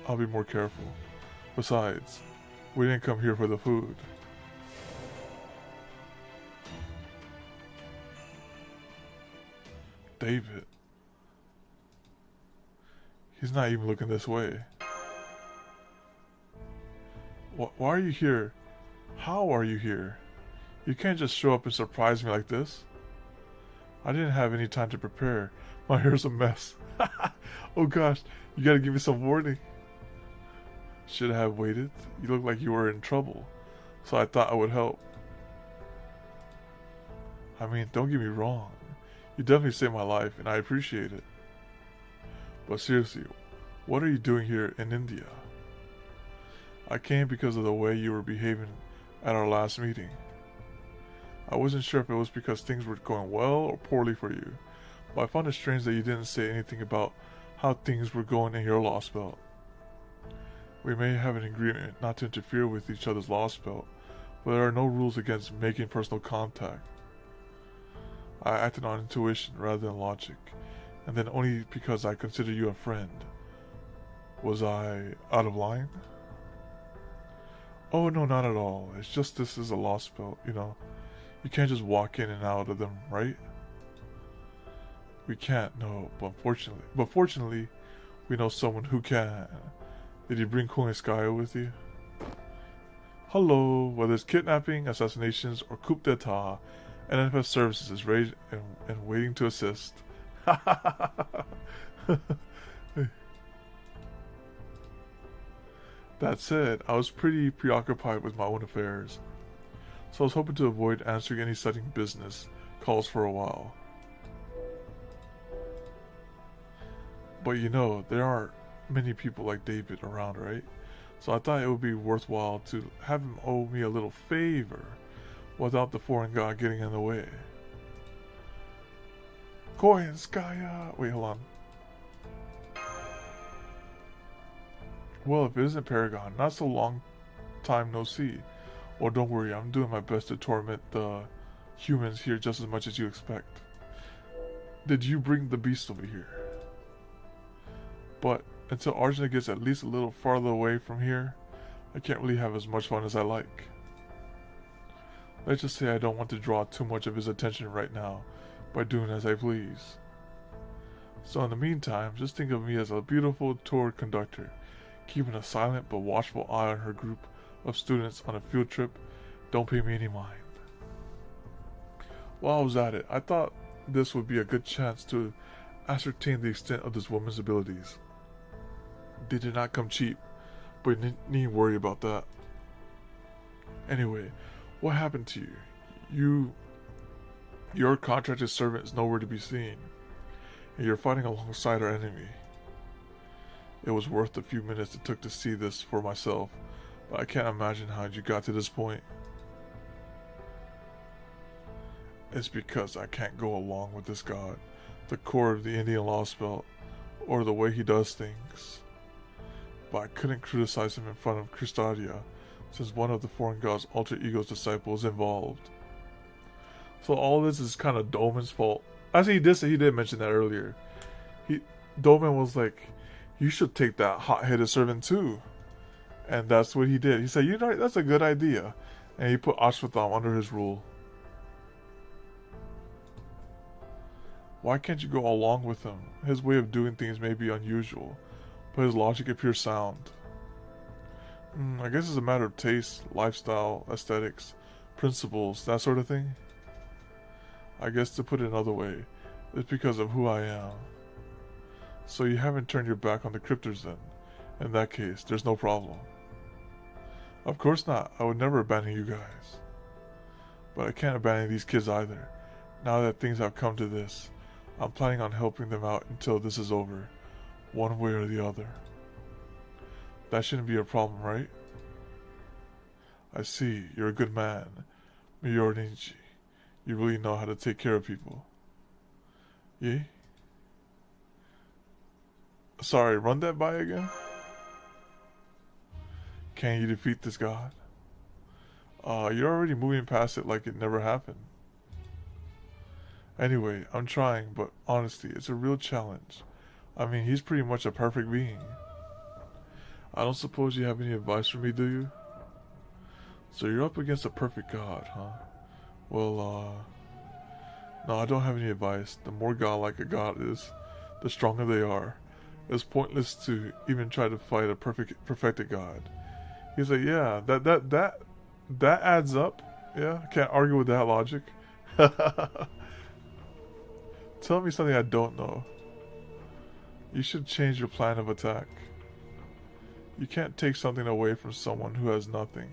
[SPEAKER 1] I'll be more careful. Besides, we didn't come here for the food. David. He's not even looking this way. Why are you here? How are you here? You can't just show up and surprise me like this. I didn't have any time to prepare. My hair's a mess. Oh gosh, you gotta give me some warning. Should I have waited? You look like you were in trouble, so I thought I would help. I mean, don't get me wrong. You definitely saved my life, and I appreciate it. But seriously, what are you doing here in India? I came because of the way you were behaving at our last meeting. I wasn't sure if it was because things were going well or poorly for you, but I found it strange that you didn't say anything about how things were going in your Lostbelt. We may have an agreement not to interfere with each other's Lostbelt, but there are no rules against making personal contact. I acted on intuition rather than logic, and then only because I consider you a friend. Was I out of line? Oh no, not at all. It's just this is a Lostbelt, you know. You can't just walk in and out of them, right? We can't, no, but fortunately, we know someone who can. Did you bring Koeniskaya with you? Hello, whether it's kidnapping, assassinations, or coup d'etat, NFS Services is ready and waiting to assist. That said, I was pretty preoccupied with my own affairs, so I was hoping to avoid answering any sudden business calls for a while. But you know, there aren't many people like David around, right? So I thought it would be worthwhile to have him owe me a little favor without the foreign god getting in the way. Koeniskaya! Wait, hold on. Well, if it isn't Paragon, not so long time no see. Well, don't worry, I'm doing my best to torment the humans here just as much as you expect. Did you bring the beast over here? But until Arjuna gets at least a little farther away from here, I can't really have as much fun as I like. Let's just say I don't want to draw too much of his attention right now by doing as I please. So in the meantime, just think of me as a beautiful tour conductor, keeping a silent but watchful eye on her group of students on a field trip. Don't pay me any mind. While I was at it, I thought this would be a good chance to ascertain the extent of this woman's abilities. They did not come cheap, but you needn't worry about that. Anyway, what happened to you? Your contracted servant is nowhere to be seen, and you're fighting alongside our enemy. It was worth the few minutes it took to see this for myself, but I can't imagine how you got to this point. It's because I can't go along with this god, the core of the Indian Lostbelt, or the way he does things. But I couldn't criticize him in front of Christadia, since one of the foreign god's alter ego's disciples involved. So all this is kind of Dolmen's fault. Actually, he did mention that earlier. Dolmen was like, you should take that hot-headed servant too. And that's what he did. He said, you know, that's a good idea. And he put Ashwatham under his rule. Why can't you go along with him? His way of doing things may be unusual, but his logic appears sound. I guess it's a matter of taste, lifestyle, aesthetics, principles, that sort of thing. I guess to put it another way, it's because of who I am. So you haven't turned your back on the cryptors then. In that case, there's no problem. Of course not, I would never abandon you guys. But I can't abandon these kids either. Now that things have come to this, I'm planning on helping them out until this is over, one way or the other. That shouldn't be a problem, right? I see, you're a good man, Miyor Ninji. You really know how to take care of people. Yeah? Sorry, run that by again? Can you defeat this god? You're already moving past it like it never happened. Anyway, I'm trying, but honestly, it's a real challenge. I mean, he's pretty much a perfect being. I don't suppose you have any advice for me, do you? So you're up against a perfect god, huh? Well, no, I don't have any advice. The more godlike a god is, the stronger they are. It's pointless to even try to fight a perfected god. He's like, yeah, that adds up. Yeah, can't argue with that logic. Tell me something I don't know. You should change your plan of attack. You can't take something away from someone who has nothing,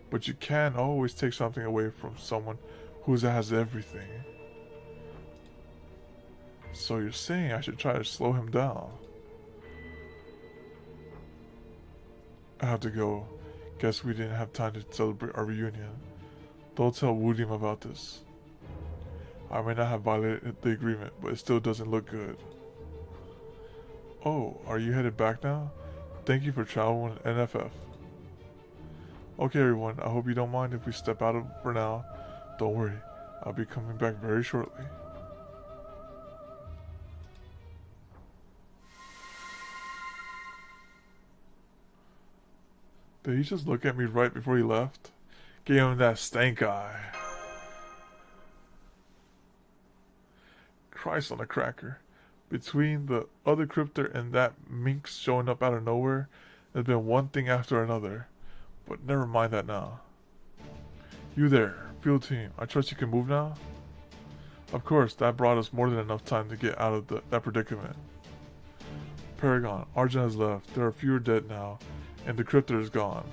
[SPEAKER 1] but you can always take something away from someone who has everything. So you're saying I should try to slow him down? I have to go. Guess we didn't have time to celebrate our reunion. Don't tell Woodim about this. I may not have violated the agreement, but it still doesn't look good. Oh, are you headed back now? Thank you for traveling with NFF. Okay everyone, I hope you don't mind if we step out of it for now. Don't worry, I'll be coming back very shortly. Did he just look at me right before he left? Gave him that stank eye. Christ on a cracker. Between the other crypter and that minx showing up out of nowhere, there's been one thing after another. But never mind that now. You there, field team. I trust you can move now? Of course, that brought us more than enough time to get out of that predicament. Paragon, Arjun has left. There are fewer dead now, and the crypter is gone.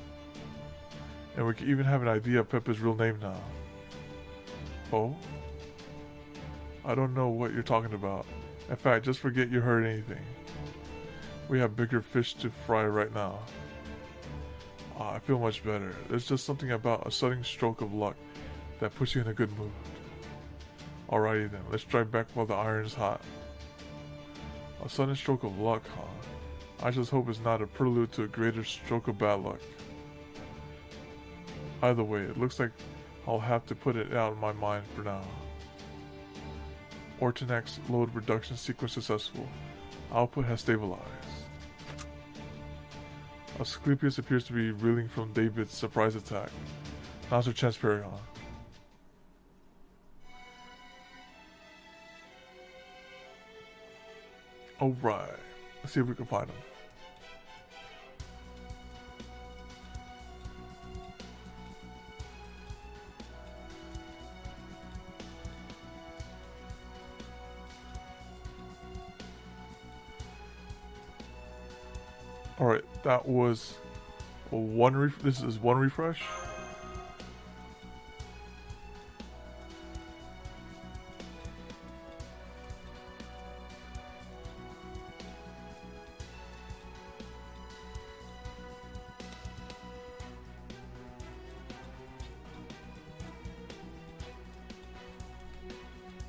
[SPEAKER 1] And we can even have an idea of Peppa's real name now. Oh? I don't know what you're talking about. In fact, just forget you heard anything. We have bigger fish to fry right now. I feel much better. There's just something about a sudden stroke of luck that puts you in a good mood. Alrighty then, let's drive back while the iron is hot. A sudden stroke of luck, huh? I just hope it's not a prelude to a greater stroke of bad luck. Either way, it looks like I'll have to put it out of my mind for now. Ortonex's load reduction sequence successful. Output has stabilized. Asclepius appears to be reeling from David's surprise attack. Now's our chance, Paragon. Alright, let's see if we can find him. Alright, that was This is one refresh.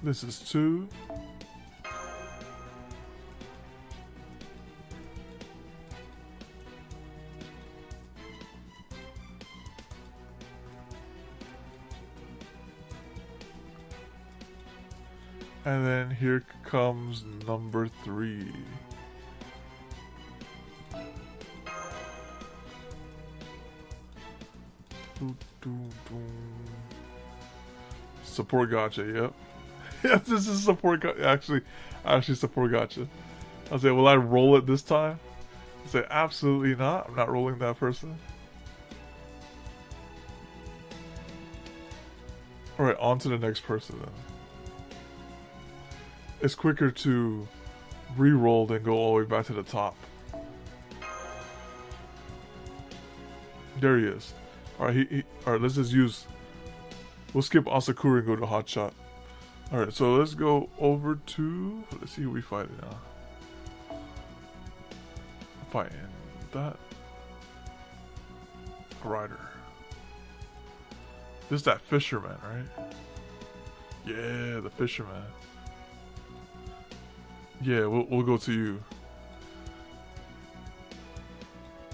[SPEAKER 1] This is 2. And then here comes number 3. Support gotcha, yep. Yes, this is support gotcha. Actually support gotcha. I say, will I roll it this time? I say, absolutely not. I'm not rolling that person. Alright, on to the next person then. It's quicker to re-roll than go all the way back to the top. There he is. Alright, alright, let's just use... We'll skip Asakura and go to Hotshot. Alright, so let's go over to... Let's see who we fight now. Fighting that. Rider. This is that fisherman, right? Yeah, the fisherman. Yeah, we'll go to you.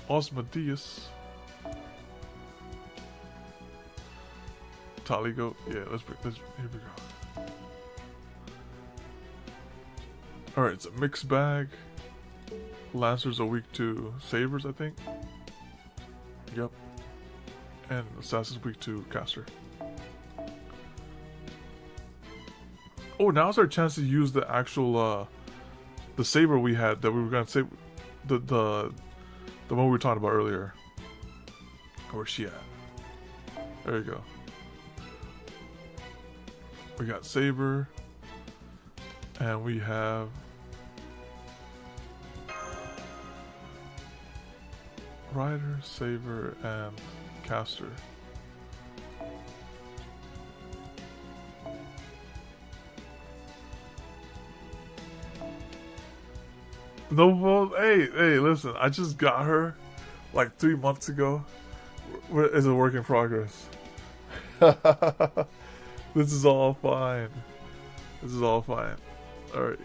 [SPEAKER 1] Osmodeus. Taligo. Yeah, let's here we go. Alright, it's a mixed bag. Lancers are weak to Sabers, I think. Yep. And Assassin's weak to Caster. Oh, now's our chance to use the actual the saber we had that we were gonna save, the one we were talking about earlier. Where's she at? There you go. We got saber, and we have rider, saber, and caster. No, well, hey, listen, I just got her like 3 months ago. It's a work in progress. This is all fine. This is all fine. Alright.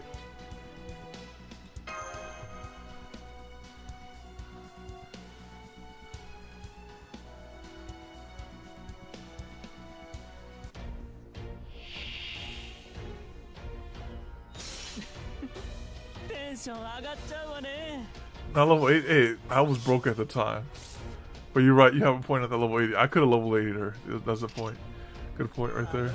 [SPEAKER 1] Now level 8, I was broke at the time. But you're right, you have a point at the level 80. I could have level 80'd her. That's a point. Good point right there.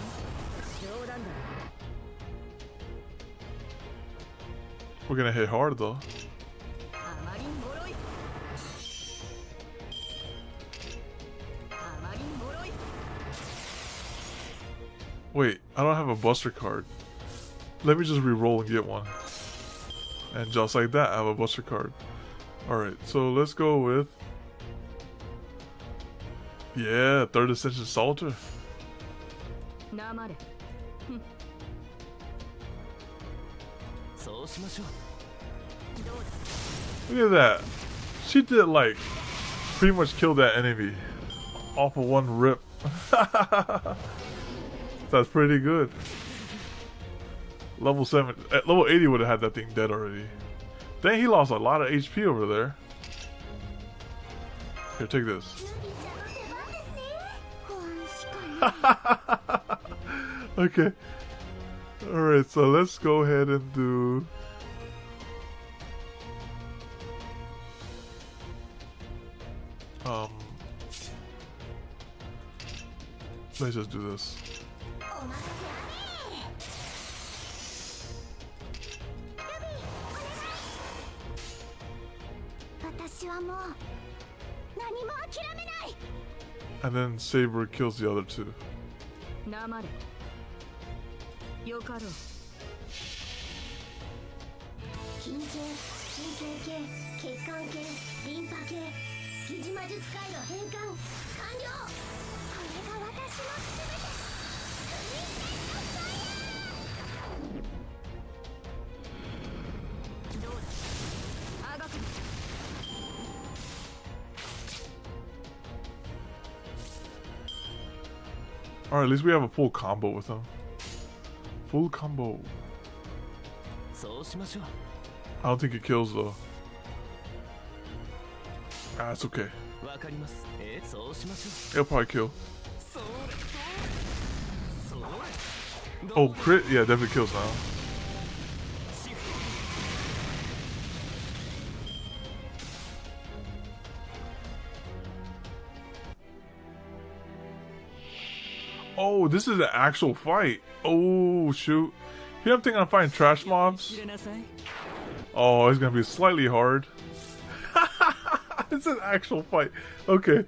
[SPEAKER 1] We're gonna hit hard though. Wait, I don't have a buster card. Let me just re-roll and get one. And just like that, I have a buster card. Alright, so let's go with... Yeah, 3rd Ascension Salter. Look at that. She did like pretty much kill that enemy off of one rip. That's pretty good. Level 7, at level 80 would have had that thing dead already. Dang, he lost a lot of HP over there. Here, take this. Okay. Alright, so let's go ahead and do... Let's just do this. And then Saber kills the other two.
[SPEAKER 2] 疑似魔術界の変換完了。これが私の全て。どうだ、あがくの。
[SPEAKER 1] Alright, at least we have a full combo with him. Full combo.
[SPEAKER 3] そうしましょう。
[SPEAKER 1] I don't think it kills though. Ah, it's okay.
[SPEAKER 3] わかります。そうしましょ
[SPEAKER 1] It'll probably kill.
[SPEAKER 3] う。それそれそれ。
[SPEAKER 1] Oh, crit? Yeah, definitely kills now.
[SPEAKER 3] シフト。
[SPEAKER 1] Oh, this is an actual fight. Oh, shoot. Here I'm thinking I'm fighting trash mobs.
[SPEAKER 3] 入れなさい。
[SPEAKER 1] Oh, it's gonna be slightly hard. It's an actual fight. Okay.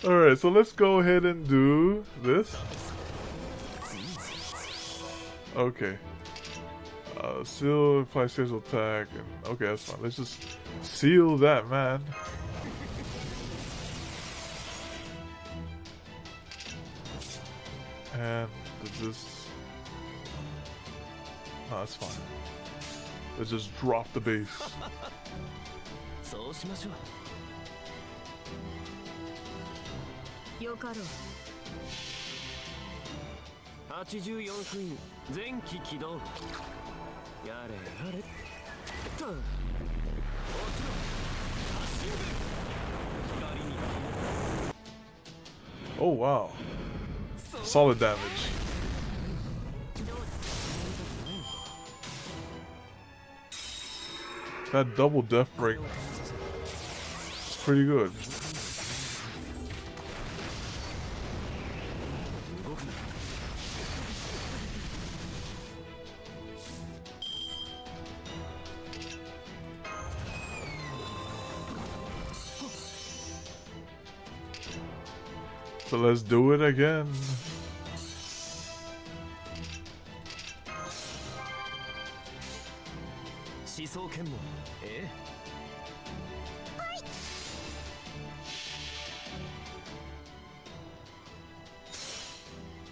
[SPEAKER 1] Alright, so let's go ahead and do this. Okay. Seal, apply special attack. And, okay, that's fine. Let's just seal that, man. And this. No, that's fine. Let's just drop the base.
[SPEAKER 3] そうしましょう。
[SPEAKER 2] よかろう。
[SPEAKER 3] 84封印前期起動。やれやれ。と。落ちろ。足指。光に。
[SPEAKER 1] Oh, wow. Solid damage. That double death break is pretty good. So let's do it again.
[SPEAKER 3] Hey.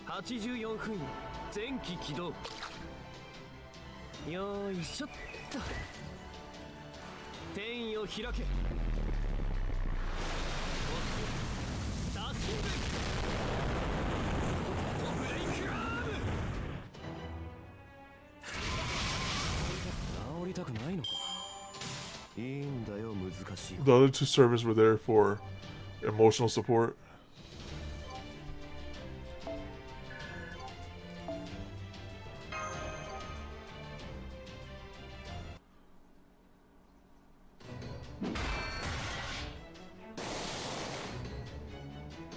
[SPEAKER 3] 84分前期起動。よいしょっと。天意を開け。ダッシング。ブレイクアーム。治りたくないのか。いいんだよ難しい。
[SPEAKER 1] The other two servers were there for emotional support.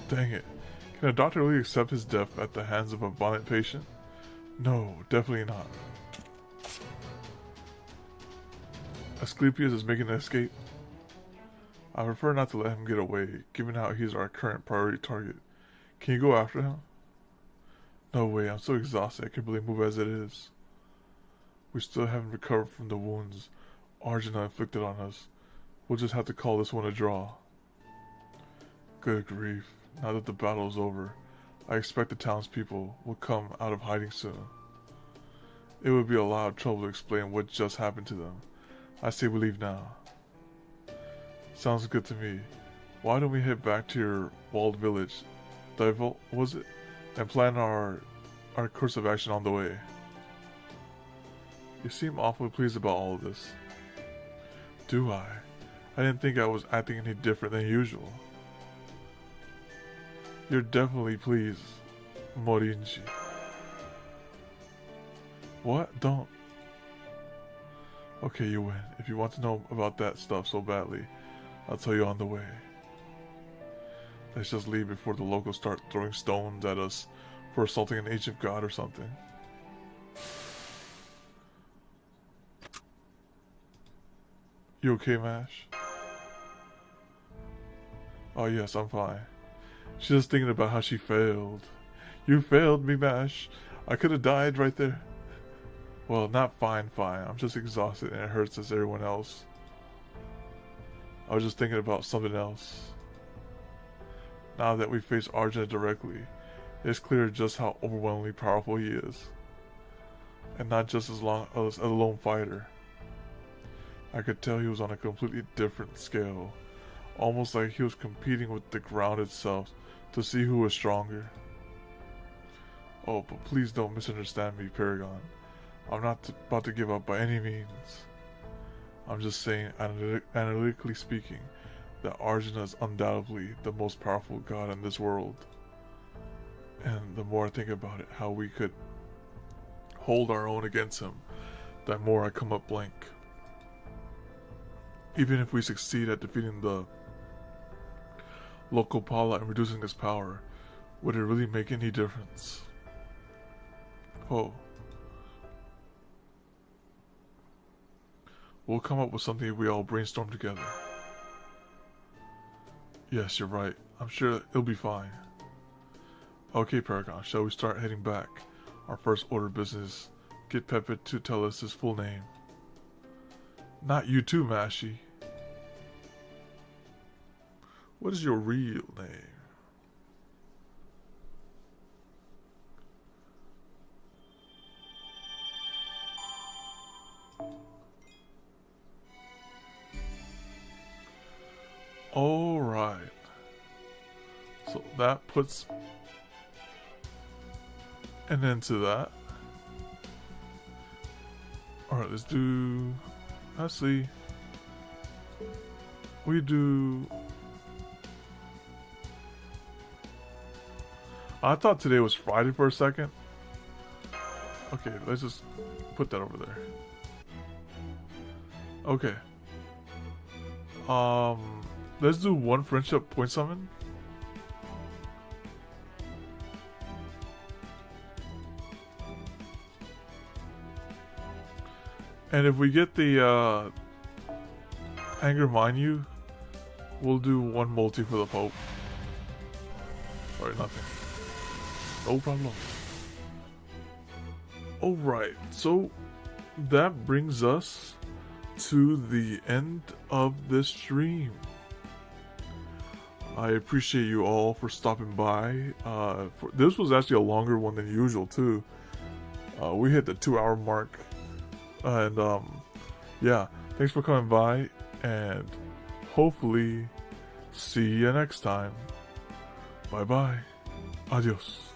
[SPEAKER 1] Dang it. Can a doctor really accept his death at the hands of a violent patient? No, definitely not. Asclepius is making an escape. I prefer not to let him get away, given how he's our current priority target. Can you go after him? No way, I'm so exhausted I can barely move as it is. We still haven't recovered from the wounds Arjuna inflicted on us. We'll just have to call this one a draw. Good grief. Now that the battle is over, I expect the townspeople will come out of hiding soon. It would be a lot of trouble to explain what just happened to them. I say we leave now. Sounds good to me. Why don't we head back to your walled village, Divol, was it, and plan our course of action on the way? You seem awfully pleased about all of this. Do I? I didn't think I was acting any different than usual. You're definitely pleased, Morinji. What? Don't. Okay, you win. If you want to know about that stuff so badly, I'll tell you on the way. Let's just leave before the locals start throwing stones at us for assaulting an ancient god or something. You okay, Mash? Oh yes, I'm fine. She's just thinking about how she failed. You failed me, Mash. I could have died right there. Well, not fine. I'm just exhausted and it hurts as everyone else. I was just thinking about something else. Now that we face Arjuna directly, it's clear just how overwhelmingly powerful he is. And not just as a lone fighter. I could tell he was on a completely different scale. Almost like he was competing with the ground itself to see who was stronger. Oh, but please don't misunderstand me, Paragon. I'm not about to give up by any means. I'm just saying, analytically speaking, that Arjuna is undoubtedly the most powerful god in this world. And the more I think about it, how we could hold our own against him, the more I come up blank. Even if we succeed at defeating the local Pala and reducing his power, would it really make any difference? Oh. We'll come up with something if we all brainstorm together. Yes, you're right. I'm sure it'll be fine. Okay, Paragon, shall we start heading back? Our first order of business, get Pepe to tell us his full name. Not you too, Mashi. What is your real name? Alright. So that puts an end to that. Alright, let's do... Actually, we do... I thought today was Friday for a second. Okay, let's just put that over there. Okay. Let's do one friendship point summon. And if we get the Anger Minu, we'll do one multi for the Pope. Sorry, nothing. No problem. Alright, so that brings us to the end of this stream. I appreciate you all for stopping by. This was actually a longer one than usual too. We hit the 2-hour mark. And yeah, thanks for coming by, and hopefully see you next time. Bye bye. Adios.